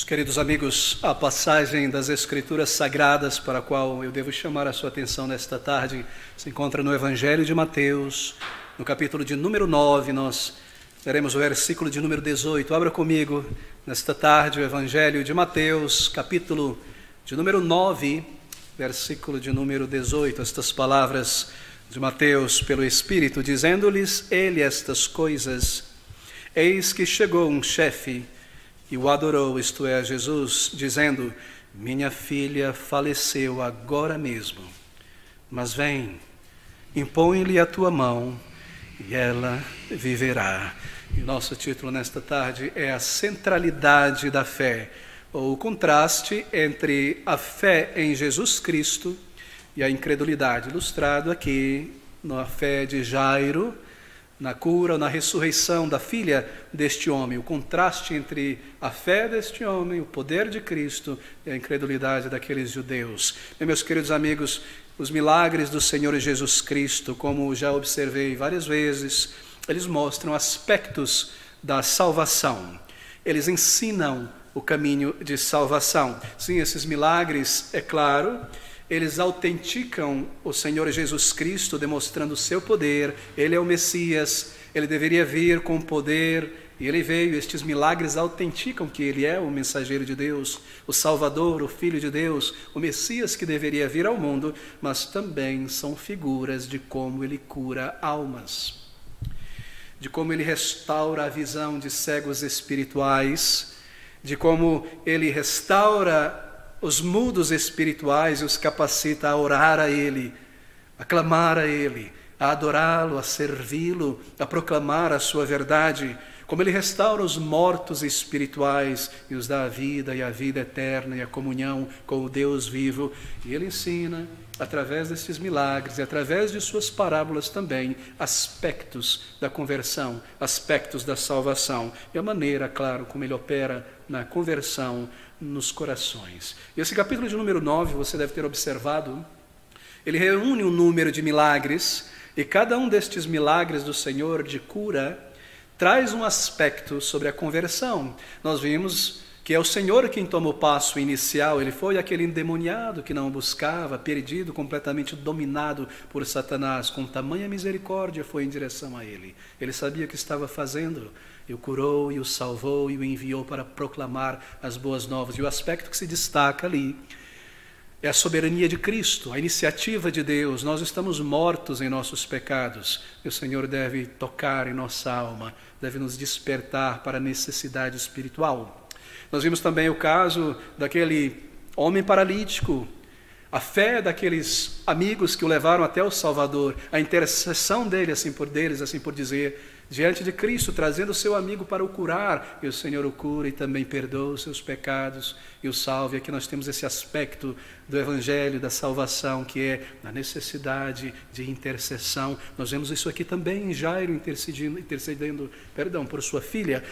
Queridos amigos, a passagem das Escrituras Sagradas para a qual eu devo chamar a sua atenção nesta tarde se encontra no Evangelho de Mateus, no capítulo de número 9, nós leremos o versículo de número 18. Abra comigo nesta tarde o Evangelho de Mateus, capítulo de número 9, versículo de número 18. Estas palavras de Mateus pelo Espírito, dizendo-lhes ele estas coisas: eis que chegou um chefe e o adorou, isto é, Jesus, dizendo: minha filha faleceu agora mesmo, mas vem, impõe-lhe a tua mão e ela viverá. E o nosso título nesta tarde é a centralidade da fé, ou o contraste entre a fé em Jesus Cristo e a incredulidade, ilustrado aqui na fé de Jairo, na cura, na ressurreição da filha deste homem, o contraste entre a fé deste homem, o poder de Cristo e a incredulidade daqueles judeus. E, meus queridos amigos, os milagres do Senhor Jesus Cristo, como já observei várias vezes, eles mostram aspectos da salvação. Eles ensinam o caminho de salvação. Sim, esses milagres, é claro, eles autenticam o Senhor Jesus Cristo, demonstrando o seu poder. Ele é o Messias, ele deveria vir com poder, e ele veio. Estes milagres autenticam que ele é o mensageiro de Deus, o Salvador, o Filho de Deus, o Messias que deveria vir ao mundo, mas também são figuras de como ele cura almas, de como ele restaura a visão de cegos espirituais, de como ele restaura os mudos espirituais e os capacita a orar a Ele, a clamar a Ele, a adorá-lo, a servi-lo, a proclamar a sua verdade, como Ele restaura os mortos espirituais e os dá a vida e a vida eterna e a comunhão com o Deus vivo. E Ele ensina, através desses milagres e através de suas parábolas também, aspectos da conversão, aspectos da salvação e a maneira, claro, como Ele opera na conversão nos corações. E esse capítulo de número 9, você deve ter observado, ele reúne um número de milagres, e cada um destes milagres do Senhor de cura traz um aspecto sobre a conversão. Nós vimos que é o Senhor quem toma o passo inicial. Ele foi aquele endemoniado que não o buscava, perdido, completamente dominado por Satanás. Com tamanha misericórdia foi em direção a ele. Ele sabia o que estava fazendo, e o curou, e o salvou, e o enviou para proclamar as boas novas. E o aspecto que se destaca ali é a soberania de Cristo, a iniciativa de Deus. Nós estamos mortos em nossos pecados, e o Senhor deve tocar em nossa alma, deve nos despertar para a necessidade espiritual. Nós vimos também o caso daquele homem paralítico, a fé daqueles amigos que o levaram até o Salvador, a intercessão dele, assim por dizer, diante de Cristo, trazendo o seu amigo para o curar, e o Senhor o cura e também perdoa os seus pecados e o salve. Aqui nós temos esse aspecto do Evangelho, da salvação, que é a necessidade de intercessão. Nós vemos isso aqui também em Jairo intercedendo por sua filha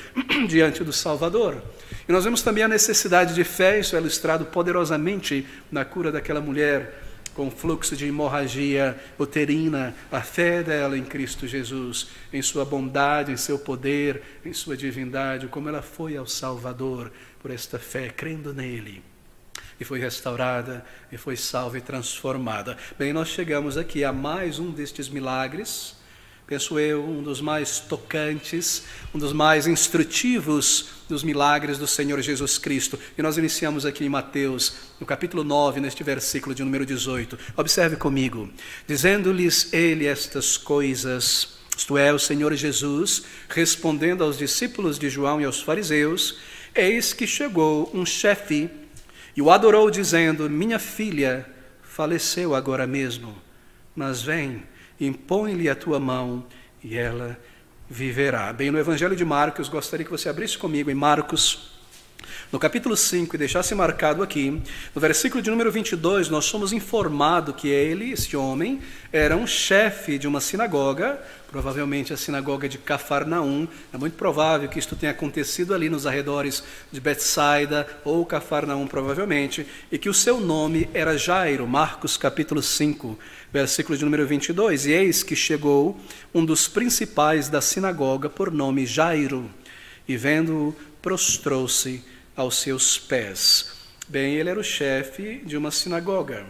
diante do Salvador. E nós vemos também a necessidade de fé, isso é ilustrado poderosamente na cura daquela mulher com fluxo de hemorragia uterina, a fé dela em Cristo Jesus, em sua bondade, em seu poder, em sua divindade, como ela foi ao Salvador por esta fé, crendo nele, e foi restaurada, e foi salva e transformada. Bem, nós chegamos aqui a mais um destes milagres, penso eu, um dos mais tocantes, um dos mais instrutivos dos milagres do Senhor Jesus Cristo. E nós iniciamos aqui em Mateus, no capítulo 9, neste versículo de número 18. Observe comigo. Dizendo-lhes ele estas coisas, isto é, o Senhor Jesus, respondendo aos discípulos de João e aos fariseus, eis que chegou um chefe e o adorou, dizendo: minha filha faleceu agora mesmo, mas vem, impõe-lhe a tua mão e ela viverá. Bem, no Evangelho de Marcos, gostaria que você abrisse comigo em Marcos, no capítulo 5, e deixasse marcado aqui, no versículo de número 22, nós somos informados que ele, esse homem, era um chefe de uma sinagoga, provavelmente a sinagoga de Cafarnaum. É muito provável que isto tenha acontecido ali nos arredores de Betsaida ou Cafarnaum, provavelmente, e que o seu nome era Jairo. Marcos capítulo 5, versículo de número 22, e eis que chegou um dos principais da sinagoga por nome Jairo, e vendo-o, prostrou-se aos seus pés. Bem, ele era o chefe de uma sinagoga.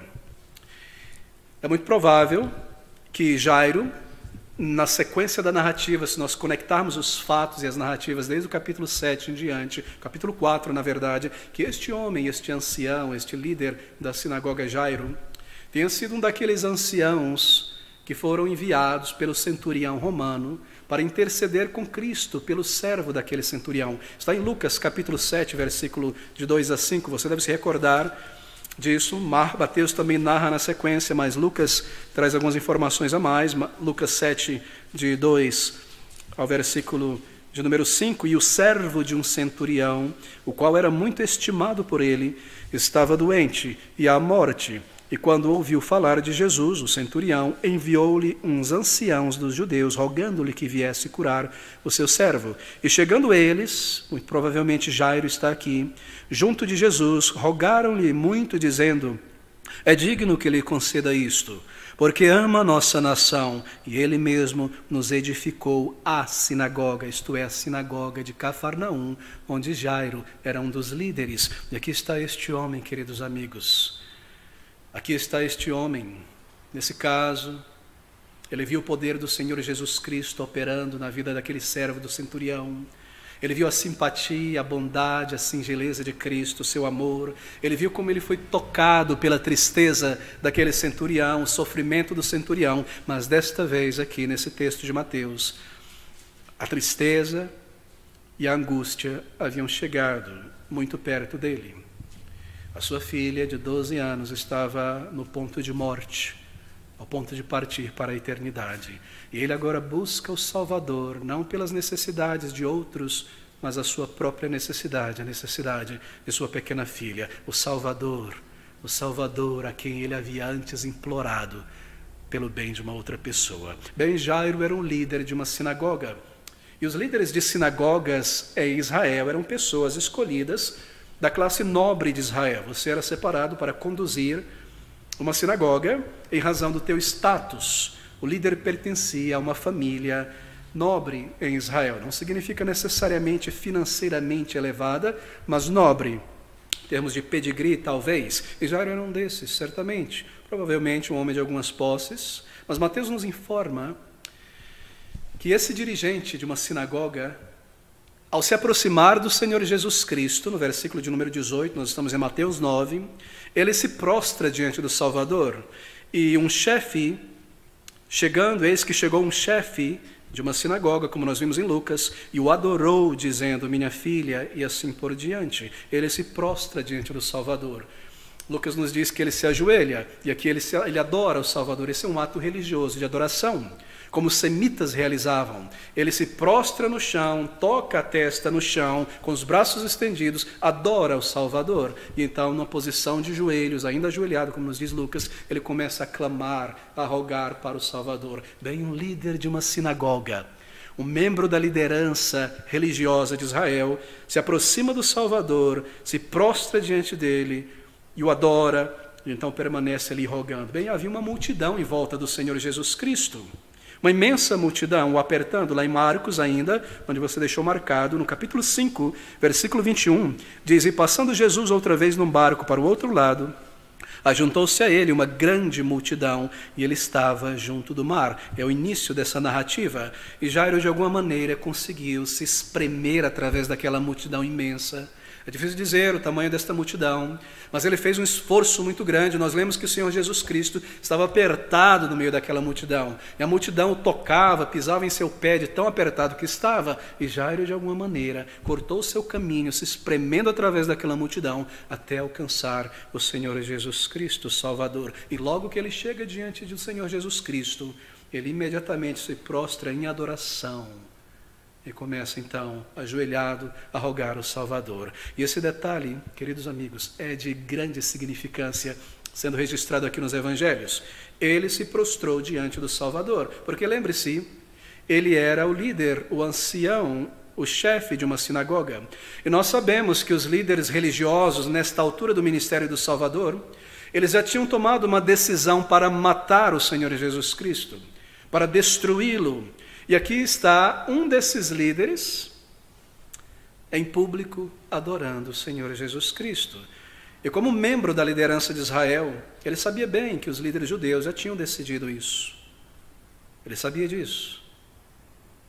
É muito provável que Jairo, na sequência da narrativa, se nós conectarmos os fatos e as narrativas desde o capítulo 7 em diante, capítulo 4, na verdade, que este homem, este ancião, este líder da sinagoga Jairo, tenha sido um daqueles anciãos que foram enviados pelo centurião romano para interceder com Cristo pelo servo daquele centurião. Está em Lucas capítulo 7, versículo de 2 a 5, você deve se recordar disso. Mateus também narra na sequência, mas Lucas traz algumas informações a mais. Lucas 7, de 2 ao versículo de número 5, e o servo de um centurião, o qual era muito estimado por ele, estava doente e à morte. E quando ouviu falar de Jesus, o centurião enviou-lhe uns anciãos dos judeus, rogando-lhe que viesse curar o seu servo. E chegando eles, muito provavelmente Jairo está aqui, junto de Jesus, rogaram-lhe muito, dizendo: é digno que lhe conceda isto, porque ama a nossa nação, e ele mesmo nos edificou a sinagoga, isto é, a sinagoga de Cafarnaum, onde Jairo era um dos líderes. E aqui está este homem, queridos amigos. Aqui está este homem. Nesse caso, ele viu o poder do Senhor Jesus Cristo operando na vida daquele servo do centurião. Ele viu a simpatia, a bondade, a singeleza de Cristo, o seu amor. Ele viu como ele foi tocado pela tristeza daquele centurião, o sofrimento do centurião. Mas desta vez aqui, nesse texto de Mateus, a tristeza e a angústia haviam chegado muito perto dele. A sua filha de 12 anos estava no ponto de morte, ao ponto de partir para a eternidade. E ele agora busca o Salvador, não pelas necessidades de outros, mas a sua própria necessidade, a necessidade de sua pequena filha. O Salvador a quem ele havia antes implorado pelo bem de uma outra pessoa. Bem, Jairo era um líder de uma sinagoga. E os líderes de sinagogas em Israel eram pessoas escolhidas da classe nobre de Israel. Você era separado para conduzir uma sinagoga em razão do teu status. O líder pertencia a uma família nobre em Israel. Não significa necessariamente financeiramente elevada, mas nobre, em termos de pedigree, talvez. E Jairo era um desses, certamente. Provavelmente um homem de algumas posses. Mas Mateus nos informa que esse dirigente de uma sinagoga, ao se aproximar do Senhor Jesus Cristo, no versículo de número 18, nós estamos em Mateus 9, ele se prostra diante do Salvador. E um chefe, eis que chegou um chefe de uma sinagoga, como nós vimos em Lucas, e o adorou, dizendo: minha filha, e assim por diante. Ele se prostra diante do Salvador. Lucas nos diz que ele se ajoelha, e aqui ele adora o Salvador. Esse é um ato religioso de adoração, como os semitas realizavam. Ele se prostra no chão, toca a testa no chão, com os braços estendidos, adora o Salvador. E então, numa posição de joelhos, ainda ajoelhado, como nos diz Lucas, ele começa a clamar, a rogar para o Salvador. Bem, um líder de uma sinagoga, um membro da liderança religiosa de Israel, se aproxima do Salvador, se prostra diante dele e o adora, e então permanece ali rogando. Bem, havia uma multidão em volta do Senhor Jesus Cristo. Uma imensa multidão o apertando, lá em Marcos ainda, onde você deixou marcado, no capítulo 5, versículo 21, diz: e passando Jesus outra vez num barco para o outro lado, ajuntou-se a ele uma grande multidão, e ele estava junto do mar. É o início dessa narrativa. E Jairo, de alguma maneira, conseguiu se espremer através daquela multidão imensa. É difícil dizer o tamanho desta multidão, mas ele fez um esforço muito grande. Nós lemos que o Senhor Jesus Cristo estava apertado no meio daquela multidão, e a multidão o tocava, pisava em seu pé de tão apertado que estava, e Jairo, de alguma maneira, cortou o seu caminho, se espremendo através daquela multidão, até alcançar o Senhor Jesus Cristo, o Salvador. E logo que ele chega diante do Senhor Jesus Cristo, ele imediatamente se prostra em adoração, e começa então, ajoelhado, a rogar o Salvador. E esse detalhe, queridos amigos, é de grande significância, sendo registrado aqui nos Evangelhos. Ele se prostrou diante do Salvador, porque lembre-se, ele era o líder, o ancião, o chefe de uma sinagoga. E nós sabemos que os líderes religiosos, nesta altura do ministério do Salvador, eles já tinham tomado uma decisão para matar o Senhor Jesus Cristo, para destruí-lo. E aqui está um desses líderes, em público, adorando o Senhor Jesus Cristo. E como membro da liderança de Israel, ele sabia bem que os líderes judeus já tinham decidido isso. Ele sabia disso.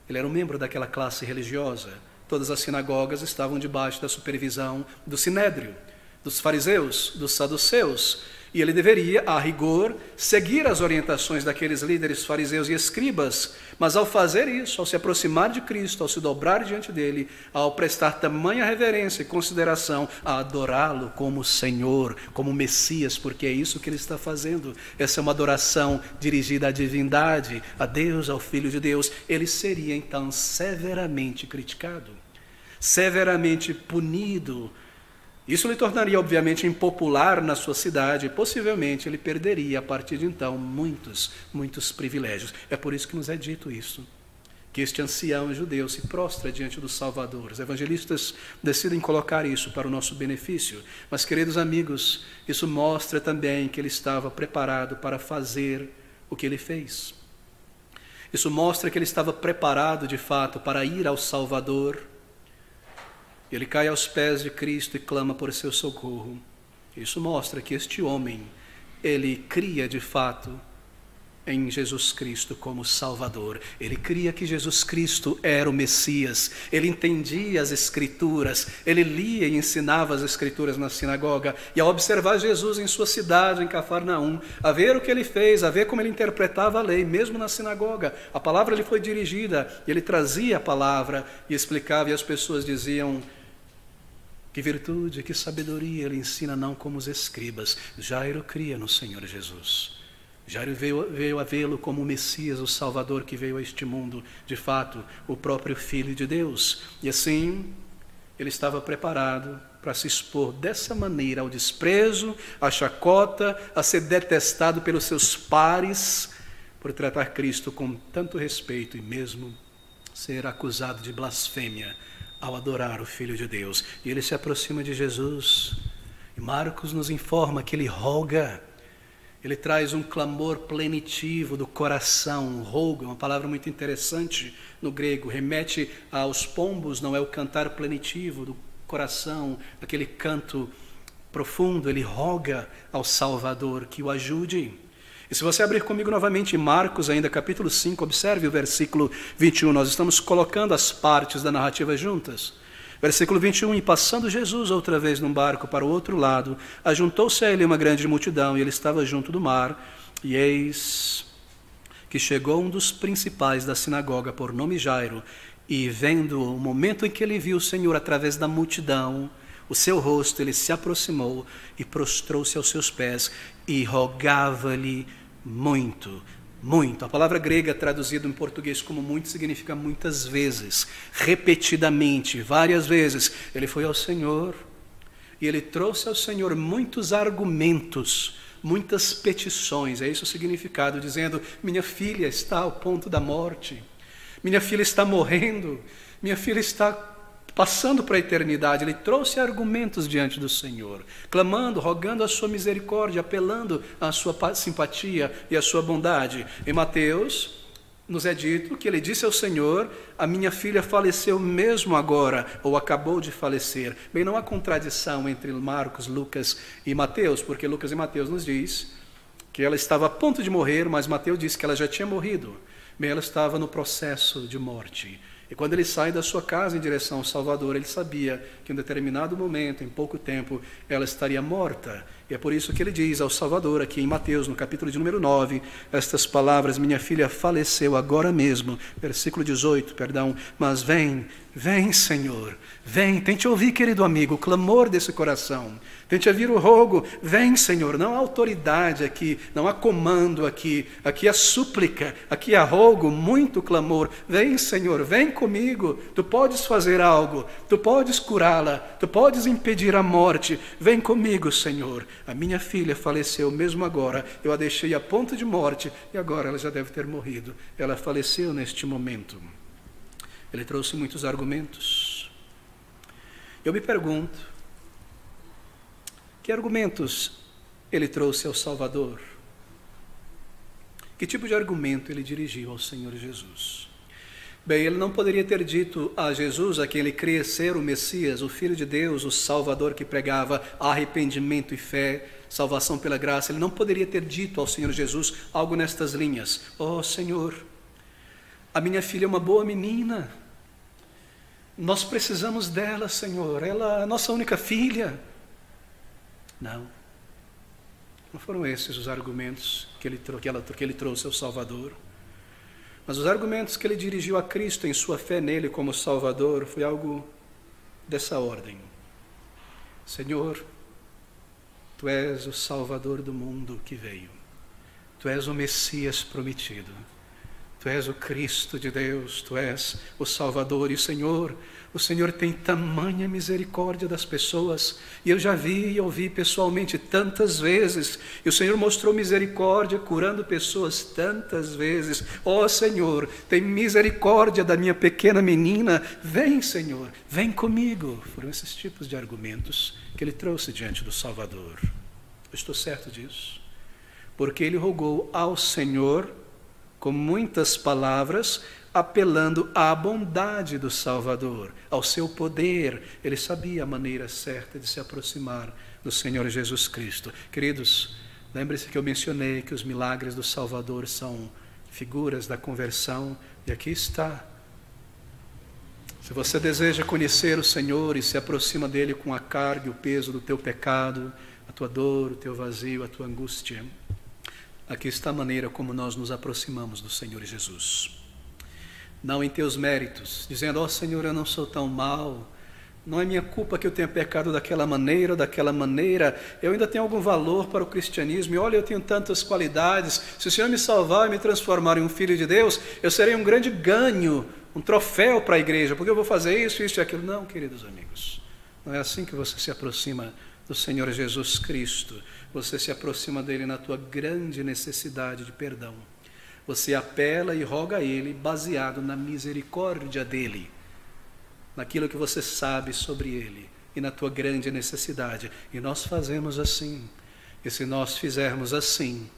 Ele era um membro daquela classe religiosa. Todas as sinagogas estavam debaixo da supervisão do Sinédrio, dos fariseus, dos saduceus. E ele deveria, a rigor, seguir as orientações daqueles líderes fariseus e escribas. Mas ao fazer isso, ao se aproximar de Cristo, ao se dobrar diante dele, ao prestar tamanha reverência e consideração, a adorá-lo como Senhor, como Messias, porque é isso que ele está fazendo. Essa é uma adoração dirigida à divindade, a Deus, ao Filho de Deus. Ele seria então severamente criticado, severamente punido. Isso lhe tornaria, obviamente, impopular na sua cidade e possivelmente ele perderia, a partir de então, muitos privilégios. É por isso que nos é dito isso, que este ancião judeu se prostra diante do Salvador. Os evangelistas decidem colocar isso para o nosso benefício. Mas, queridos amigos, isso mostra também que ele estava preparado para fazer o que ele fez. Isso mostra que ele estava preparado, de fato, para ir ao Salvador. Ele cai aos pés de Cristo e clama por seu socorro. Isso mostra que este homem, ele cria de fato em Jesus Cristo como Salvador. Ele cria que Jesus Cristo era o Messias. Ele entendia as Escrituras. Ele lia e ensinava as Escrituras na sinagoga. E ao observar Jesus em sua cidade, em Cafarnaum, a ver o que ele fez, a ver como ele interpretava a lei, mesmo na sinagoga, a palavra lhe foi dirigida, e ele trazia a palavra e explicava, e as pessoas diziam: que virtude, que sabedoria ele ensina, não como os escribas. Jairo cria no Senhor Jesus. Jairo veio a vê-lo como o Messias, o Salvador que veio a este mundo, de fato, o próprio Filho de Deus. E assim, ele estava preparado para se expor dessa maneira ao desprezo, à chacota, a ser detestado pelos seus pares, por tratar Cristo com tanto respeito e mesmo ser acusado de blasfêmia ao adorar o Filho de Deus. E ele se aproxima de Jesus, e Marcos nos informa que ele roga, ele traz um clamor plenitivo do coração. Rogo é uma palavra muito interessante no grego, remete aos pombos, não é o cantar plenitivo do coração, aquele canto profundo. Ele roga ao Salvador que o ajude. E se você abrir comigo novamente em Marcos, ainda capítulo 5, observe o versículo 21, nós estamos colocando as partes da narrativa juntas. Versículo 21, e passando Jesus outra vez num barco para o outro lado, ajuntou-se a ele uma grande multidão, e ele estava junto do mar, e eis que chegou um dos principais da sinagoga, por nome Jairo, e vendo o momento em que ele viu o Senhor através da multidão, o seu rosto, ele se aproximou e prostrou-se aos seus pés e rogava-lhe muito, muito. A palavra grega traduzida em português como muito significa muitas vezes, repetidamente, várias vezes. Ele foi ao Senhor e ele trouxe ao Senhor muitos argumentos, muitas petições. É esse o significado, dizendo: minha filha está ao ponto da morte, minha filha está morrendo, minha filha está passando para a eternidade. Ele trouxe argumentos diante do Senhor, clamando, rogando a sua misericórdia, apelando à sua simpatia e à sua bondade. Em Mateus, nos é dito que ele disse ao Senhor: a minha filha faleceu mesmo agora, ou acabou de falecer. Bem, não há contradição entre Marcos, Lucas e Mateus, porque Lucas e Mateus nos diz que ela estava a ponto de morrer, mas Mateus diz que ela já tinha morrido. Bem, ela estava no processo de morte. E quando ele sai da sua casa em direção ao Salvador, ele sabia que em um determinado momento, em pouco tempo, ela estaria morta. E é por isso que ele diz ao Salvador, aqui em Mateus, no capítulo de número 9, estas palavras: minha filha faleceu agora mesmo, versículo 18, perdão, mas vem, Senhor, vem. Tente ouvir, querido amigo, o clamor desse coração. Tente ouvir o rogo: vem, Senhor. Não há autoridade aqui, não há comando aqui. Aqui há súplica, aqui há rogo, muito clamor. Vem, Senhor, vem comigo. Tu podes fazer algo, tu podes curá-la, tu podes impedir a morte. Vem comigo, Senhor. A minha filha faleceu mesmo agora. Eu a deixei a ponto de morte e agora ela já deve ter morrido. Ela faleceu neste momento. Ele trouxe muitos argumentos. Eu me pergunto, que argumentos ele trouxe ao Salvador? Que tipo de argumento ele dirigiu ao Senhor Jesus? Bem, ele não poderia ter dito a Jesus, a quem ele cria ser o Messias, o Filho de Deus, o Salvador que pregava arrependimento e fé, salvação pela graça. Ele não poderia ter dito ao Senhor Jesus algo nestas linhas: ó Senhor, a minha filha é uma boa menina, nós precisamos dela, Senhor, ela é a nossa única filha. Não foram esses os argumentos que ele trouxe ao Salvador. Mas os argumentos que ele dirigiu a Cristo em sua fé nele como Salvador foi algo dessa ordem: Senhor, Tu és o Salvador do mundo que veio, Tu és o Messias prometido, Tu és o Cristo de Deus, Tu és o Salvador. E o Senhor tem tamanha misericórdia das pessoas, e eu já vi e ouvi pessoalmente tantas vezes, e o Senhor mostrou misericórdia curando pessoas tantas vezes. Ó Senhor, tem misericórdia da minha pequena menina, vem Senhor, vem comigo. Foram esses tipos de argumentos que ele trouxe diante do Salvador. Eu estou certo disso, porque ele rogou ao Senhor com muitas palavras, apelando à bondade do Salvador, ao seu poder. Ele sabia a maneira certa de se aproximar do Senhor Jesus Cristo. Queridos, lembre-se que eu mencionei que os milagres do Salvador são figuras da conversão, e aqui está. Se você deseja conhecer o Senhor e se aproxima dele com a carga e o peso do teu pecado, a tua dor, o teu vazio, a tua angústia, aqui está a maneira como nós nos aproximamos do Senhor Jesus. Não em teus méritos, dizendo: ó Senhor, eu não sou tão mau, não é minha culpa que eu tenha pecado daquela maneira, eu ainda tenho algum valor para o cristianismo, e olha, eu tenho tantas qualidades, se o Senhor me salvar e me transformar em um filho de Deus, eu serei um grande ganho, um troféu para a igreja, porque eu vou fazer isso e aquilo. Não, queridos amigos, não é assim que você se aproxima do Senhor Jesus Cristo. Você se aproxima dele na tua grande necessidade de perdão. Você apela e roga a ele baseado na misericórdia dele, naquilo que você sabe sobre ele e na tua grande necessidade. E nós fazemos assim. E se nós fizermos assim,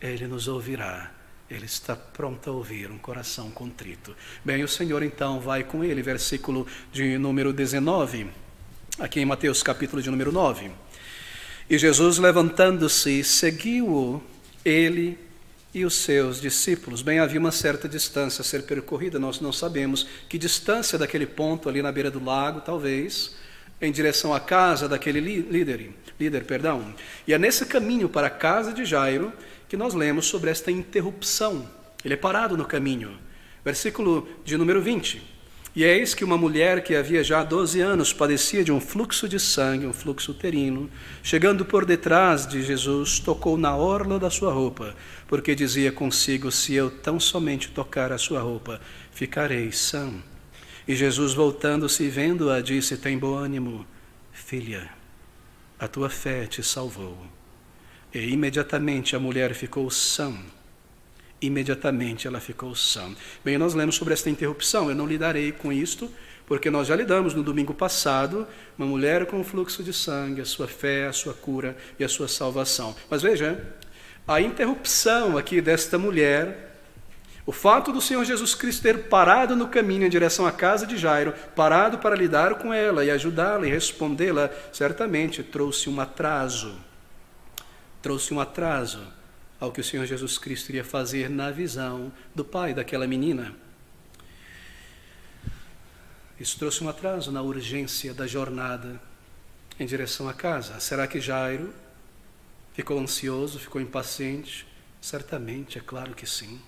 ele nos ouvirá. Ele está pronto a ouvir um coração contrito. Bem, o Senhor então vai com ele, versículo de número 19, aqui em Mateus capítulo de número 9. E Jesus, levantando-se, seguiu-o, ele e os seus discípulos. Bem, havia uma certa distância a ser percorrida, nós não sabemos que distância daquele ponto ali na beira do lago, talvez, em direção à casa daquele líder. E é nesse caminho para a casa de Jairo que nós lemos sobre esta interrupção. Ele é parado no caminho. Versículo de número 20. E eis que uma mulher que havia já 12 anos padecia de um fluxo de sangue, um fluxo uterino, chegando por detrás de Jesus, tocou na orla da sua roupa, porque dizia consigo: se eu tão somente tocar a sua roupa, ficarei sã. E Jesus, voltando-se e vendo-a, disse: tem bom ânimo, filha, a tua fé te salvou. E imediatamente a mulher ficou sã. Imediatamente ela ficou sã. Bem, nós lemos sobre esta interrupção. Eu não lidarei com isto, porque nós já lidamos no domingo passado, uma mulher com fluxo de sangue, a sua fé, a sua cura e a sua salvação. Mas veja, a interrupção aqui desta mulher, o fato do Senhor Jesus Cristo ter parado no caminho em direção à casa de Jairo, parado para lidar com ela e ajudá-la e respondê-la, certamente trouxe um atraso. Trouxe um atraso ao que o Senhor Jesus Cristo iria fazer na visão do pai daquela menina. Isso trouxe um atraso na urgência da jornada em direção à casa. Será que Jairo ficou ansioso, ficou impaciente? Certamente, é claro que sim.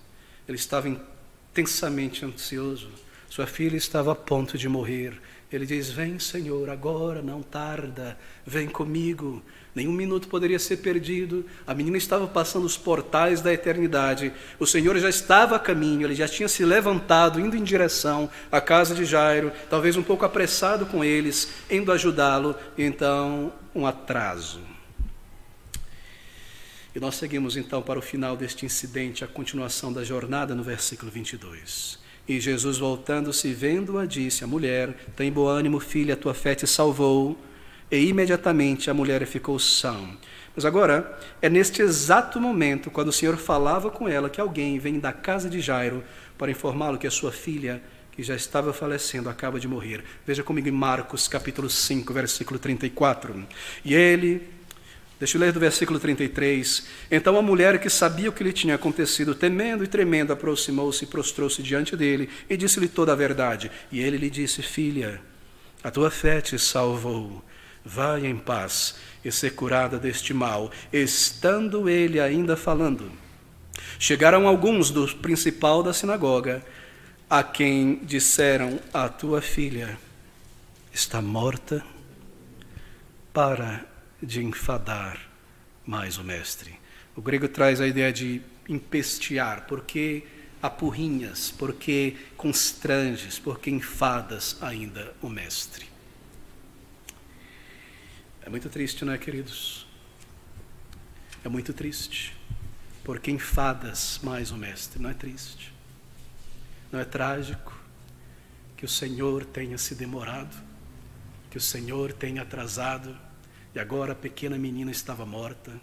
Ele estava intensamente ansioso. Sua filha estava a ponto de morrer. Ele diz: vem, Senhor, agora, não tarda, vem comigo. Nenhum minuto poderia ser perdido. A menina estava passando os portais da eternidade. O Senhor já estava a caminho, ele já tinha se levantado, indo em direção à casa de Jairo, talvez um pouco apressado com eles, indo ajudá-lo. Então, um atraso. E nós seguimos então para o final deste incidente, a continuação da jornada no versículo 22. E Jesus, voltando-se, vendo-a, disse à mulher: tem bom ânimo, filha, a tua fé te salvou. E imediatamente a mulher ficou sã. Mas agora, é neste exato momento, quando o Senhor falava com ela, que alguém vem da casa de Jairo para informá-lo que a sua filha que já estava falecendo, acaba de morrer. Veja comigo em Marcos capítulo 5, versículo 34. E ele, deixa eu ler do versículo 33. Então a mulher que sabia o que lhe tinha acontecido, temendo e tremendo, aproximou-se e prostrou-se diante dele e disse-lhe toda a verdade. E ele lhe disse: filha, a tua fé te salvou. Vai em paz e ser curada deste mal. Estando ele ainda falando, chegaram alguns do principal da sinagoga, a quem disseram: a tua filha está morta. Para de enfadar mais o mestre. O grego traz a ideia de empestear, porque apurrinhas, porque constranges, porque enfadas ainda o mestre. É muito triste, não é, queridos? É muito triste, porque enfadas mais o mestre. Não é triste? Não é trágico que o Senhor tenha se demorado, que o Senhor tenha atrasado, e agora a pequena menina estava morta?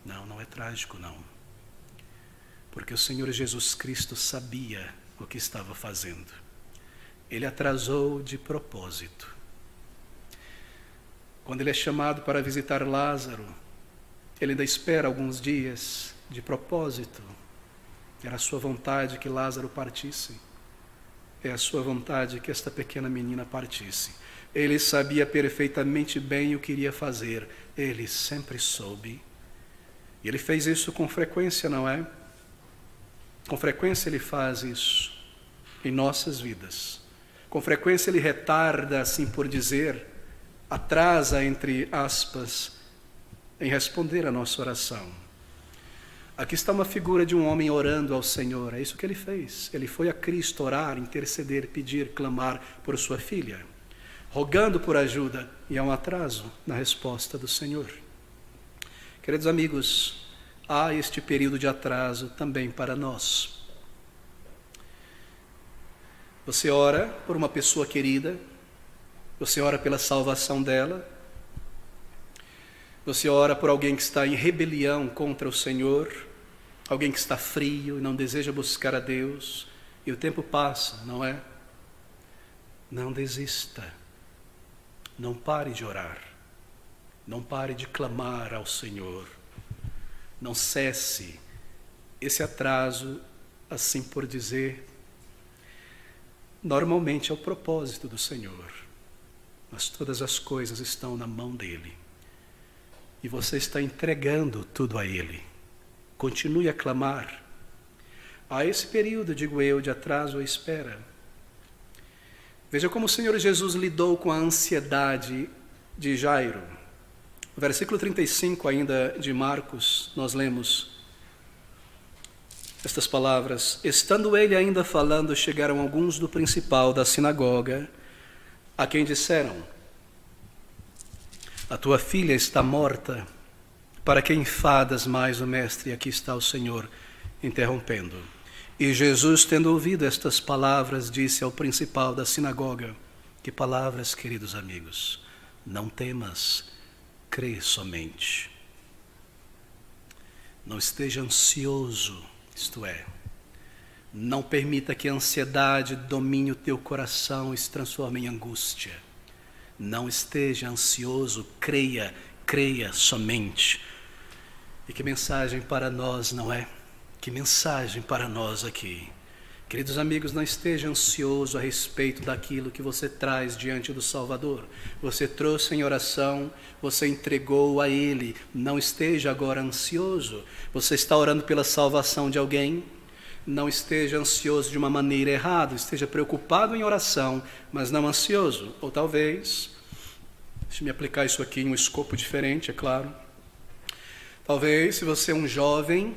Não, não é trágico, não. Porque o Senhor Jesus Cristo sabia o que estava fazendo. Ele atrasou de propósito. Quando ele é chamado para visitar Lázaro, ele ainda espera alguns dias de propósito. Era a sua vontade que Lázaro partisse. É a sua vontade que esta pequena menina partisse. Ele sabia perfeitamente bem o que iria fazer. Ele sempre soube. E ele fez isso com frequência, não é? Com frequência ele faz isso em nossas vidas. Com frequência ele retarda, assim por dizer, atrasa, entre aspas, em responder a nossa oração. Aqui está uma figura de um homem orando ao Senhor. É isso que ele fez. Ele foi a Cristo orar, interceder, pedir, clamar por sua filha, rogando por ajuda, e há um atraso na resposta do Senhor. Queridos amigos, há este período de atraso também para nós. Você ora por uma pessoa querida, você ora pela salvação dela, você ora por alguém que está em rebelião contra o Senhor, alguém que está frio e não deseja buscar a Deus, e o tempo passa, não é? Não desista, não pare de orar, não pare de clamar ao Senhor, não cesse esse atraso, assim por dizer. Normalmente é o propósito do Senhor, mas todas as coisas estão na mão dEle. E você está entregando tudo a Ele. Continue a clamar. Há esse período, digo eu, de atraso ou espera. Veja como o Senhor Jesus lidou com a ansiedade de Jairo. No versículo 35 ainda de Marcos, nós lemos estas palavras: estando ele ainda falando, chegaram alguns do principal da sinagoga, a quem disseram: a tua filha está morta, para que enfadas mais o mestre? E aqui está o Senhor interrompendo. E Jesus, tendo ouvido estas palavras, disse ao principal da sinagoga: que palavras, queridos amigos? Não temas, crê somente. Não esteja ansioso, isto é, não permita que a ansiedade domine o teu coração e se transforme em angústia. Não esteja ansioso, creia somente. E que mensagem para nós, não é? Que mensagem para nós aqui. Queridos amigos, não esteja ansioso a respeito daquilo que você traz diante do Salvador. Você trouxe em oração, você entregou a Ele. Não esteja agora ansioso. Você está orando pela salvação de alguém? Não esteja ansioso de uma maneira errada. Esteja preocupado em oração, mas não ansioso. Ou talvez, deixe-me aplicar isso aqui em um escopo diferente, é claro. Talvez, se você é um jovem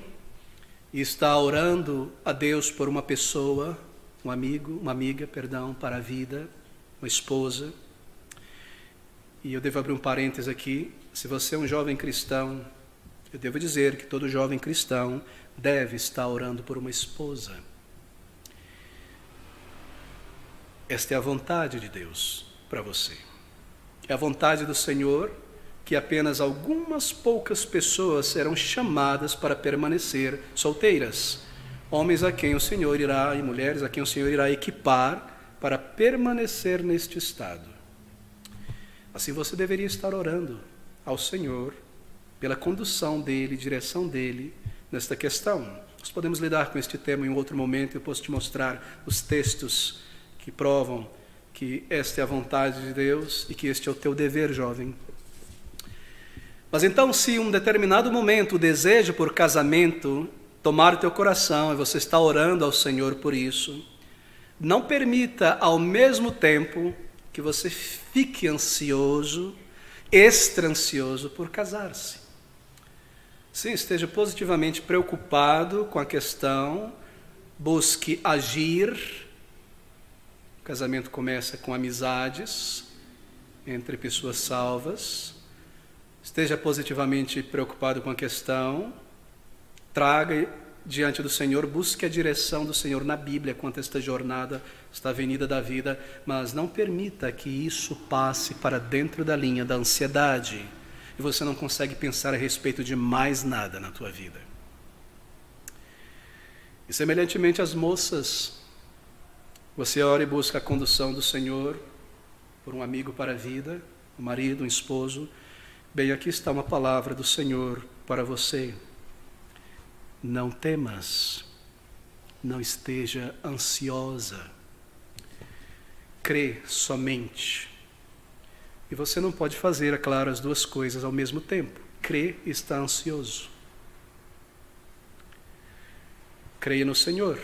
e está orando a Deus por uma pessoa, uma amiga, para a vida, uma esposa. E eu devo abrir um parênteses aqui. Se você é um jovem cristão, eu devo dizer que todo jovem cristão deve estar orando por uma esposa. Esta é a vontade de Deus para você. É a vontade do Senhor que apenas algumas poucas pessoas serão chamadas para permanecer solteiras. homens a quem o Senhor irá, e mulheres a quem o Senhor irá equipar para permanecer neste estado. Assim você deveria estar orando ao Senhor pela condução dEle, direção dEle nesta questão. Nós podemos lidar com este tema em um outro momento. Eu posso te mostrar os textos que provam que esta é a vontade de Deus e que este é o teu dever, jovem. Mas então, se em um determinado momento o desejo por casamento tomar o teu coração e você está orando ao Senhor por isso, não permita ao mesmo tempo que você fique ansioso, extra ansioso por casar-se. Sim, esteja positivamente preocupado com a questão, busque agir. O casamento começa com amizades entre pessoas salvas. Esteja positivamente preocupado com a questão, traga diante do Senhor, busque a direção do Senhor na Bíblia quanto a esta jornada, esta avenida da vida, mas não permita que isso passe para dentro da linha da ansiedade e você não consegue pensar a respeito de mais nada na tua vida. E semelhantemente às moças, você ora e busca a condução do Senhor por um amigo para a vida, um marido, um esposo. Bem, aqui está uma palavra do Senhor para você. Não temas, não esteja ansiosa, crê somente. E você não pode fazer, é claro, as duas coisas ao mesmo tempo. Crê e está ansioso. Creia no Senhor.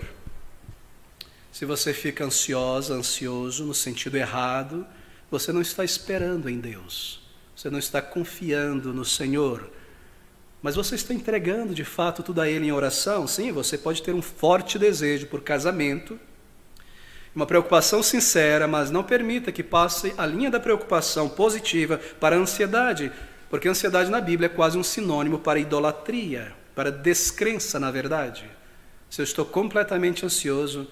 Se você fica ansiosa, ansioso no sentido errado, você não está esperando em Deus. Você não está confiando no Senhor. Mas você está entregando de fato tudo a Ele em oração? Sim, você pode ter um forte desejo por casamento, uma preocupação sincera, mas não permita que passe a linha da preocupação positiva para a ansiedade, porque a ansiedade na Bíblia é quase um sinônimo para idolatria, para descrença na verdade. Se eu estou completamente ansioso,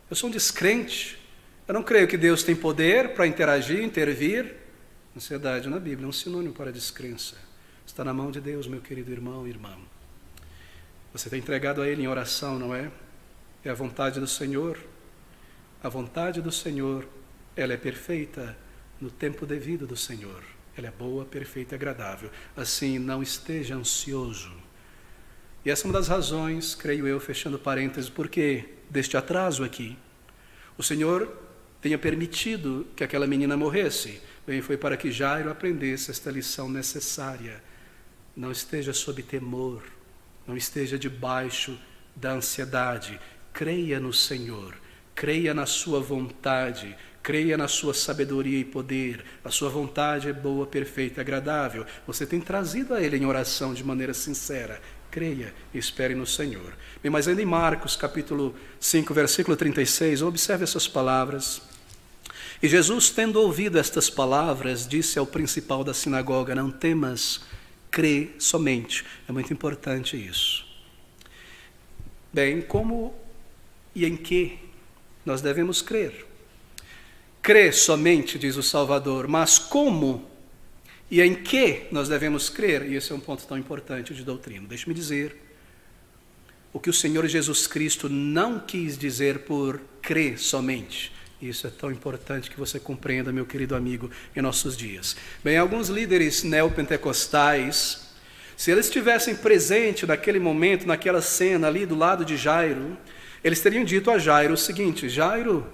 eu sou um descrente, eu não creio que Deus tem poder para interagir, intervir. Ansiedade na Bíblia é um sinônimo para descrença. Está na mão de Deus, meu querido irmão e irmã. Você tem entregado a Ele em oração, não é? É a vontade do Senhor. A vontade do Senhor, ela é perfeita no tempo devido do Senhor. Ela é boa, perfeita e agradável. Assim, não esteja ansioso. E essa é uma das razões, creio eu, fechando parênteses, porque deste atraso aqui. O Senhor tenha permitido que aquela menina morresse. Bem, foi para que Jairo aprendesse esta lição necessária. Não esteja sob temor, não esteja debaixo da ansiedade. Creia no Senhor, creia na sua vontade, creia na sua sabedoria e poder. A sua vontade é boa, perfeita e agradável. Você tem trazido a Ele em oração de maneira sincera. Creia e espere no Senhor. Bem, mas ainda em Marcos, capítulo 5, versículo 36, observe essas palavras. E Jesus, tendo ouvido estas palavras, disse ao principal da sinagoga: não temas, crê somente. É muito importante isso. Bem, como e em que nós devemos crer? Crê somente, diz o Salvador, mas como e em que nós devemos crer? E esse é um ponto tão importante de doutrina. Deixe-me dizer o que o Senhor Jesus Cristo não quis dizer por crer somente. Isso é tão importante que você compreenda, meu querido amigo, em nossos dias. Bem, alguns líderes neopentecostais, se eles estivessem presentes naquele momento, naquela cena ali do lado de Jairo, eles teriam dito a Jairo o seguinte: Jairo,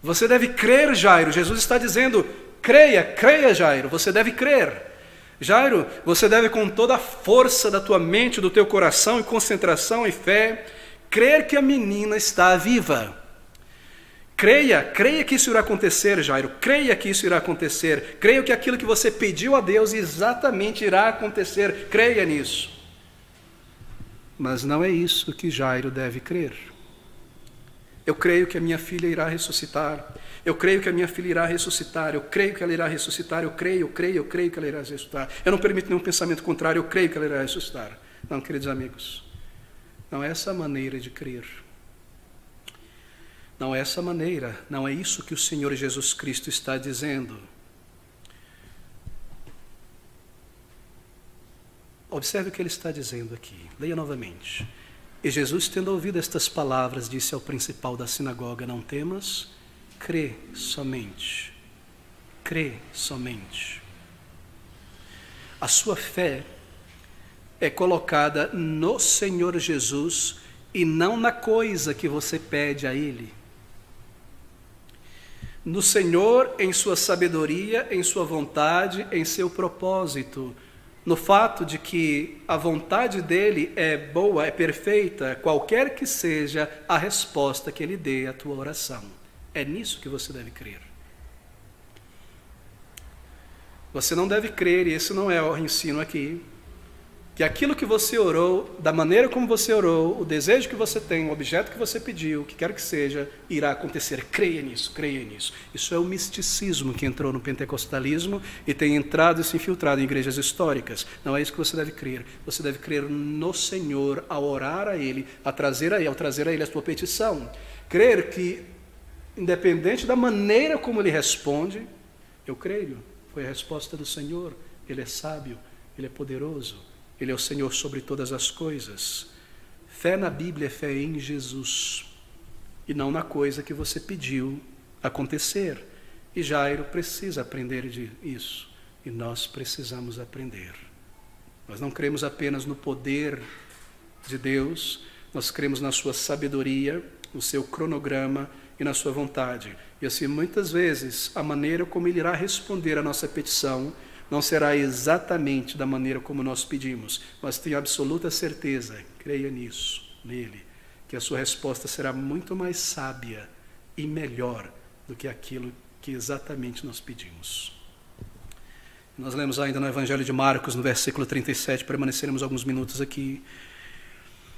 você deve crer, Jairo. Jesus está dizendo: creia, Jairo, você deve crer. Jairo, você deve com toda a força da tua mente, do teu coração e concentração e fé, crer que a menina está viva. Creia que isso irá acontecer, Jairo. Creia que isso irá acontecer. Creia que aquilo que você pediu a Deus exatamente irá acontecer. Creia nisso. Mas não é isso que Jairo deve crer. Eu creio que a minha filha irá ressuscitar. Eu creio que a minha filha irá ressuscitar. Eu creio que ela irá ressuscitar. Eu creio que ela irá ressuscitar. Eu não permito nenhum pensamento contrário. Eu creio que ela irá ressuscitar. Não, queridos amigos. Não é essa maneira de crer. Não é essa maneira, não é isso que o Senhor Jesus Cristo está dizendo. Observe o que Ele está dizendo aqui. Leia novamente. E Jesus, tendo ouvido estas palavras, disse ao principal da sinagoga: não temas, crê somente. Crê somente. A sua fé é colocada no Senhor Jesus e não na coisa que você pede a Ele. No Senhor, em sua sabedoria, em sua vontade, em seu propósito. No fato de que a vontade dEle é boa, é perfeita, qualquer que seja a resposta que Ele dê à tua oração. É nisso que você deve crer. Você não deve crer, e esse não é o ensino aqui, que aquilo que você orou, da maneira como você orou, o desejo que você tem, o objeto que você pediu, o que quer que seja, irá acontecer. Creia nisso, creia nisso. Isso é o misticismo que entrou no pentecostalismo e tem entrado e se infiltrado em igrejas históricas. Não é isso que você deve crer. Você deve crer no Senhor ao orar a Ele, ao trazer a Ele a sua petição. Crer que, independente da maneira como Ele responde, eu creio. Foi a resposta do Senhor. Ele é sábio, Ele é poderoso. Ele é o Senhor sobre todas as coisas. Fé na Bíblia é fé em Jesus, e não na coisa que você pediu acontecer. E Jairo precisa aprender isso, e nós precisamos aprender. Nós não cremos apenas no poder de Deus, nós cremos na sua sabedoria, no seu cronograma e na sua vontade. E assim, muitas vezes, a maneira como Ele irá responder à nossa petição não será exatamente da maneira como nós pedimos, mas tenho absoluta certeza, creia nisso, nele, que a sua resposta será muito mais sábia e melhor do que aquilo que exatamente nós pedimos. Nós lemos ainda no Evangelho de Marcos, no versículo 37, permaneceremos alguns minutos aqui,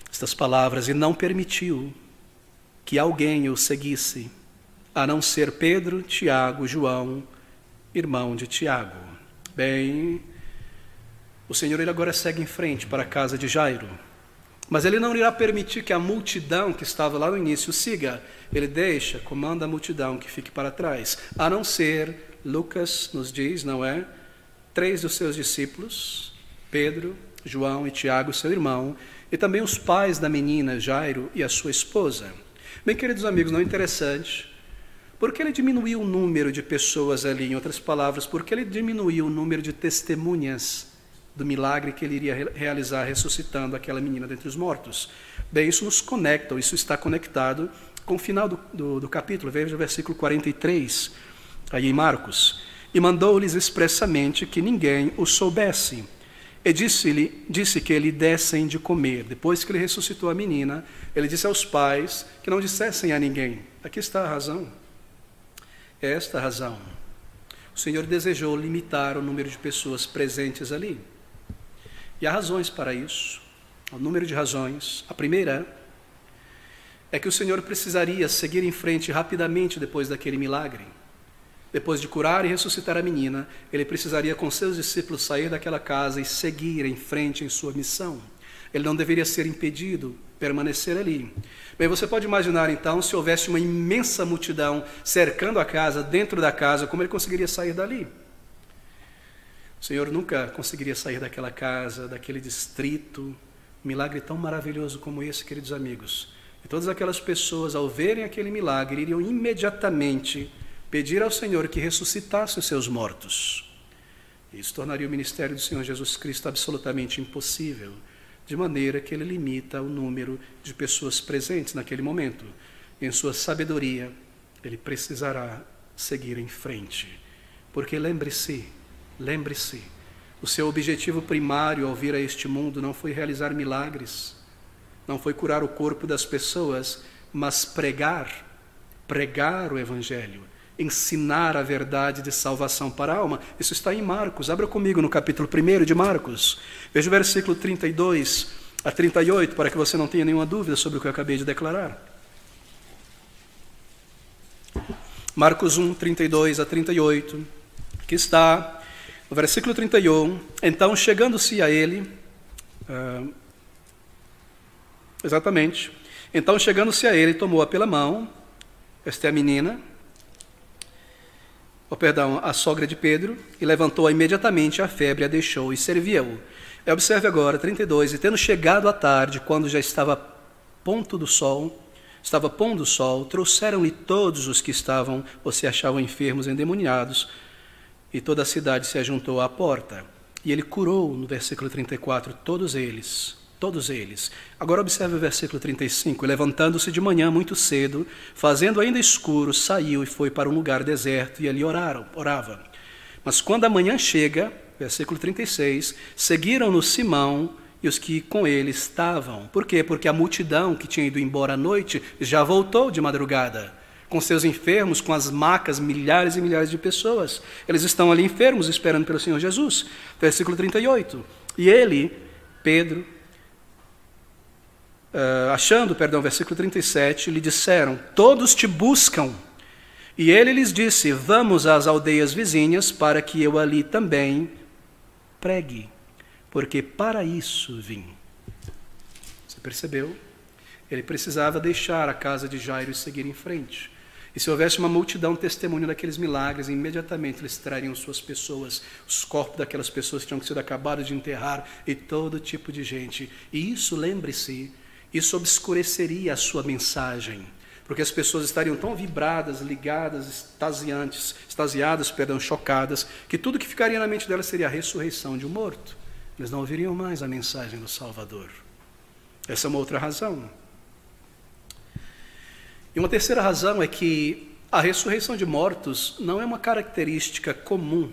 estas palavras: e não permitiu que alguém o seguisse, a não ser Pedro, Tiago, João, irmão de Tiago. Bem, o Senhor ele agora segue em frente para a casa de Jairo, mas Ele não irá permitir que a multidão que estava lá no início siga. Ele comanda a multidão que fique para trás, a não ser, Lucas nos diz, não é? 3 dos seus discípulos, Pedro, João e Tiago, seu irmão, e também os pais da menina, Jairo e a sua esposa. Bem, queridos amigos, não é interessante? Por que Ele diminuiu o número de pessoas ali? Em outras palavras, por que Ele diminuiu o número de testemunhas do milagre que Ele iria realizar ressuscitando aquela menina dentre os mortos? Bem, isso nos conecta, isso está conectado com o final do capítulo. Veja o versículo 43, aí em Marcos. E mandou-lhes expressamente que ninguém o soubesse. E disse que lhe dessem de comer. Depois que Ele ressuscitou a menina, Ele disse aos pais que não dissessem a ninguém. Aqui está a razão. É esta a razão. O Senhor desejou limitar o número de pessoas presentes ali. E há razões para isso. Há um número de razões. A primeira é que o Senhor precisaria seguir em frente rapidamente depois daquele milagre. Depois de curar e ressuscitar a menina, Ele precisaria com seus discípulos sair daquela casa e seguir em frente em sua missão. Ele não deveria ser impedido, permanecer ali. Bem, você pode imaginar então, se houvesse uma imensa multidão cercando a casa, dentro da casa, como Ele conseguiria sair dali? O Senhor nunca conseguiria sair daquela casa, daquele distrito. Um milagre tão maravilhoso como esse, queridos amigos. E todas aquelas pessoas, ao verem aquele milagre, iriam imediatamente pedir ao Senhor que ressuscitasse os seus mortos. Isso tornaria o ministério do Senhor Jesus Cristo absolutamente impossível, de maneira que Ele limita o número de pessoas presentes naquele momento. Em sua sabedoria, Ele precisará seguir em frente. Porque lembre-se, o seu objetivo primário ao vir a este mundo não foi realizar milagres, não foi curar o corpo das pessoas, mas pregar o Evangelho, ensinar a verdade de salvação para a alma. Isso está em Marcos. Abra comigo no capítulo 1 de Marcos. Veja o versículo 32 a 38, para que você não tenha nenhuma dúvida sobre o que eu acabei de declarar. Marcos 1, 32 a 38, que está no versículo 31. Então, chegando-se a ele, então chegando-se a ele, tomou-a pela mão, esta é a menina, a sogra de Pedro, e levantou-a imediatamente, a febre a deixou e servia-o. Observe agora, 32, e tendo chegado à tarde, quando já estava estava pondo o sol, trouxeram-lhe todos os que estavam ou se achavam enfermos, endemoniados, e toda a cidade se ajuntou à porta. E ele curou, no versículo 34, todos eles. Agora observe o versículo 35. Levantando-se de manhã muito cedo, fazendo ainda escuro, saiu e foi para um lugar deserto, e ali orava. Mas quando a manhã chega, versículo 36, seguiram-no Simão e os que com ele estavam. Por quê? Porque a multidão que tinha ido embora à noite já voltou de madrugada, com seus enfermos, com as macas, milhares e milhares de pessoas. Eles estão ali enfermos, esperando pelo Senhor Jesus. Versículo 38. E ele, Pedro, versículo 37, lhe disseram: todos te buscam. E ele lhes disse: vamos às aldeias vizinhas, para que eu ali também pregue, porque para isso vim. Você percebeu? Ele precisava deixar a casa de Jairo e seguir em frente. E se houvesse uma multidão testemunho daqueles milagres, imediatamente eles trariam suas pessoas, os corpos daquelas pessoas que tinham sido acabados de enterrar, e todo tipo de gente. E isso, lembre-se, isso obscureceria a sua mensagem, porque as pessoas estariam tão vibradas, ligadas, extasiadas, chocadas, que tudo que ficaria na mente delas seria a ressurreição de um morto. Eles não ouviriam mais a mensagem do Salvador. Essa é uma outra razão. E uma terceira razão é que a ressurreição de mortos não é uma característica comum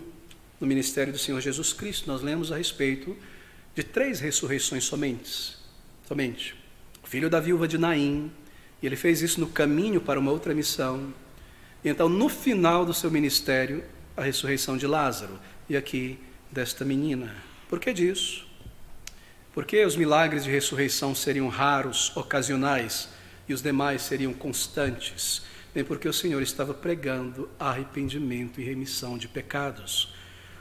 no ministério do Senhor Jesus Cristo. Nós lemos a respeito de 3 ressurreições somente. O filho da viúva de Naim, e ele fez isso no caminho para uma outra missão. E então, no final do seu ministério, a ressurreição de Lázaro, e aqui desta menina. Por que disso? Porque os milagres de ressurreição seriam raros, ocasionais, e os demais seriam constantes? Bem, porque o Senhor estava pregando arrependimento e remissão de pecados.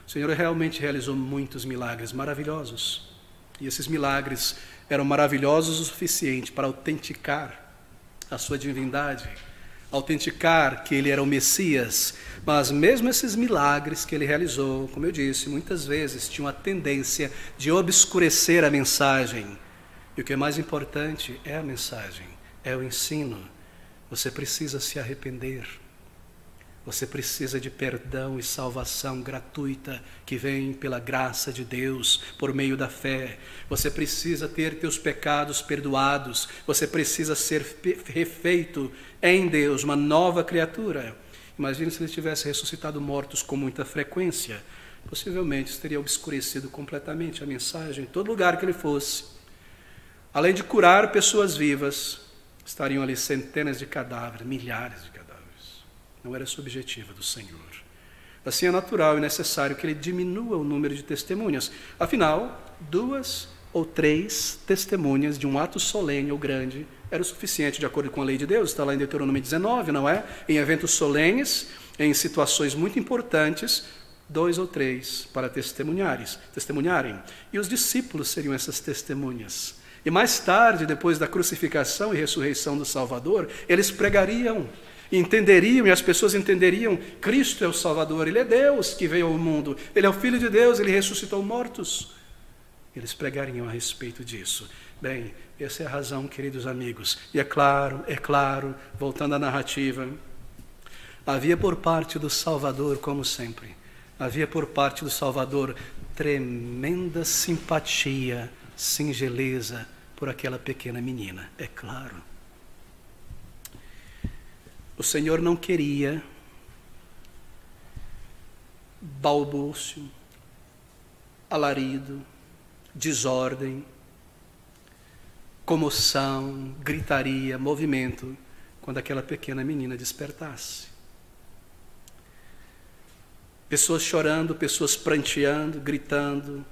O Senhor realmente realizou muitos milagres maravilhosos. E esses milagres eram maravilhosos o suficiente para autenticar a sua divindade, autenticar que ele era o Messias. Mas mesmo esses milagres que ele realizou, como eu disse, muitas vezes tinham a tendência de obscurecer a mensagem. E o que é mais importante é a mensagem, é o ensino. Você precisa se arrepender. Você precisa de perdão e salvação gratuita que vem pela graça de Deus, por meio da fé. Você precisa ter teus pecados perdoados. Você precisa ser refeito em Deus, uma nova criatura. Imagine se ele tivesse ressuscitado mortos com muita frequência. Possivelmente teria obscurecido completamente a mensagem em todo lugar que ele fosse. Além de curar pessoas vivas, estariam ali centenas de cadáveres, milhares de cadáveres. Não era esse o objetivo do Senhor. Assim é natural e necessário que ele diminua o número de testemunhas. Afinal, 2 ou 3 testemunhas de um ato solene ou grande era o suficiente de acordo com a lei de Deus. Está lá em Deuteronômio 19, não é? Em eventos solenes, em situações muito importantes, 2 ou 3 para testemunharem. E os discípulos seriam essas testemunhas. E mais tarde, depois da crucificação e ressurreição do Salvador, eles pregariam, entenderiam, e as pessoas entenderiam: Cristo é o Salvador, Ele é Deus que veio ao mundo, Ele é o Filho de Deus, Ele ressuscitou mortos. Eles pregariam a respeito disso. Bem, essa é a razão, queridos amigos. E é claro, voltando à narrativa, havia por parte do Salvador, como sempre, havia por parte do Salvador tremenda simpatia, singeleza por aquela pequena menina, é claro. O Senhor não queria balbúcio, alarido, desordem, comoção, gritaria, movimento, quando aquela pequena menina despertasse. Pessoas chorando, pessoas pranteando, gritando,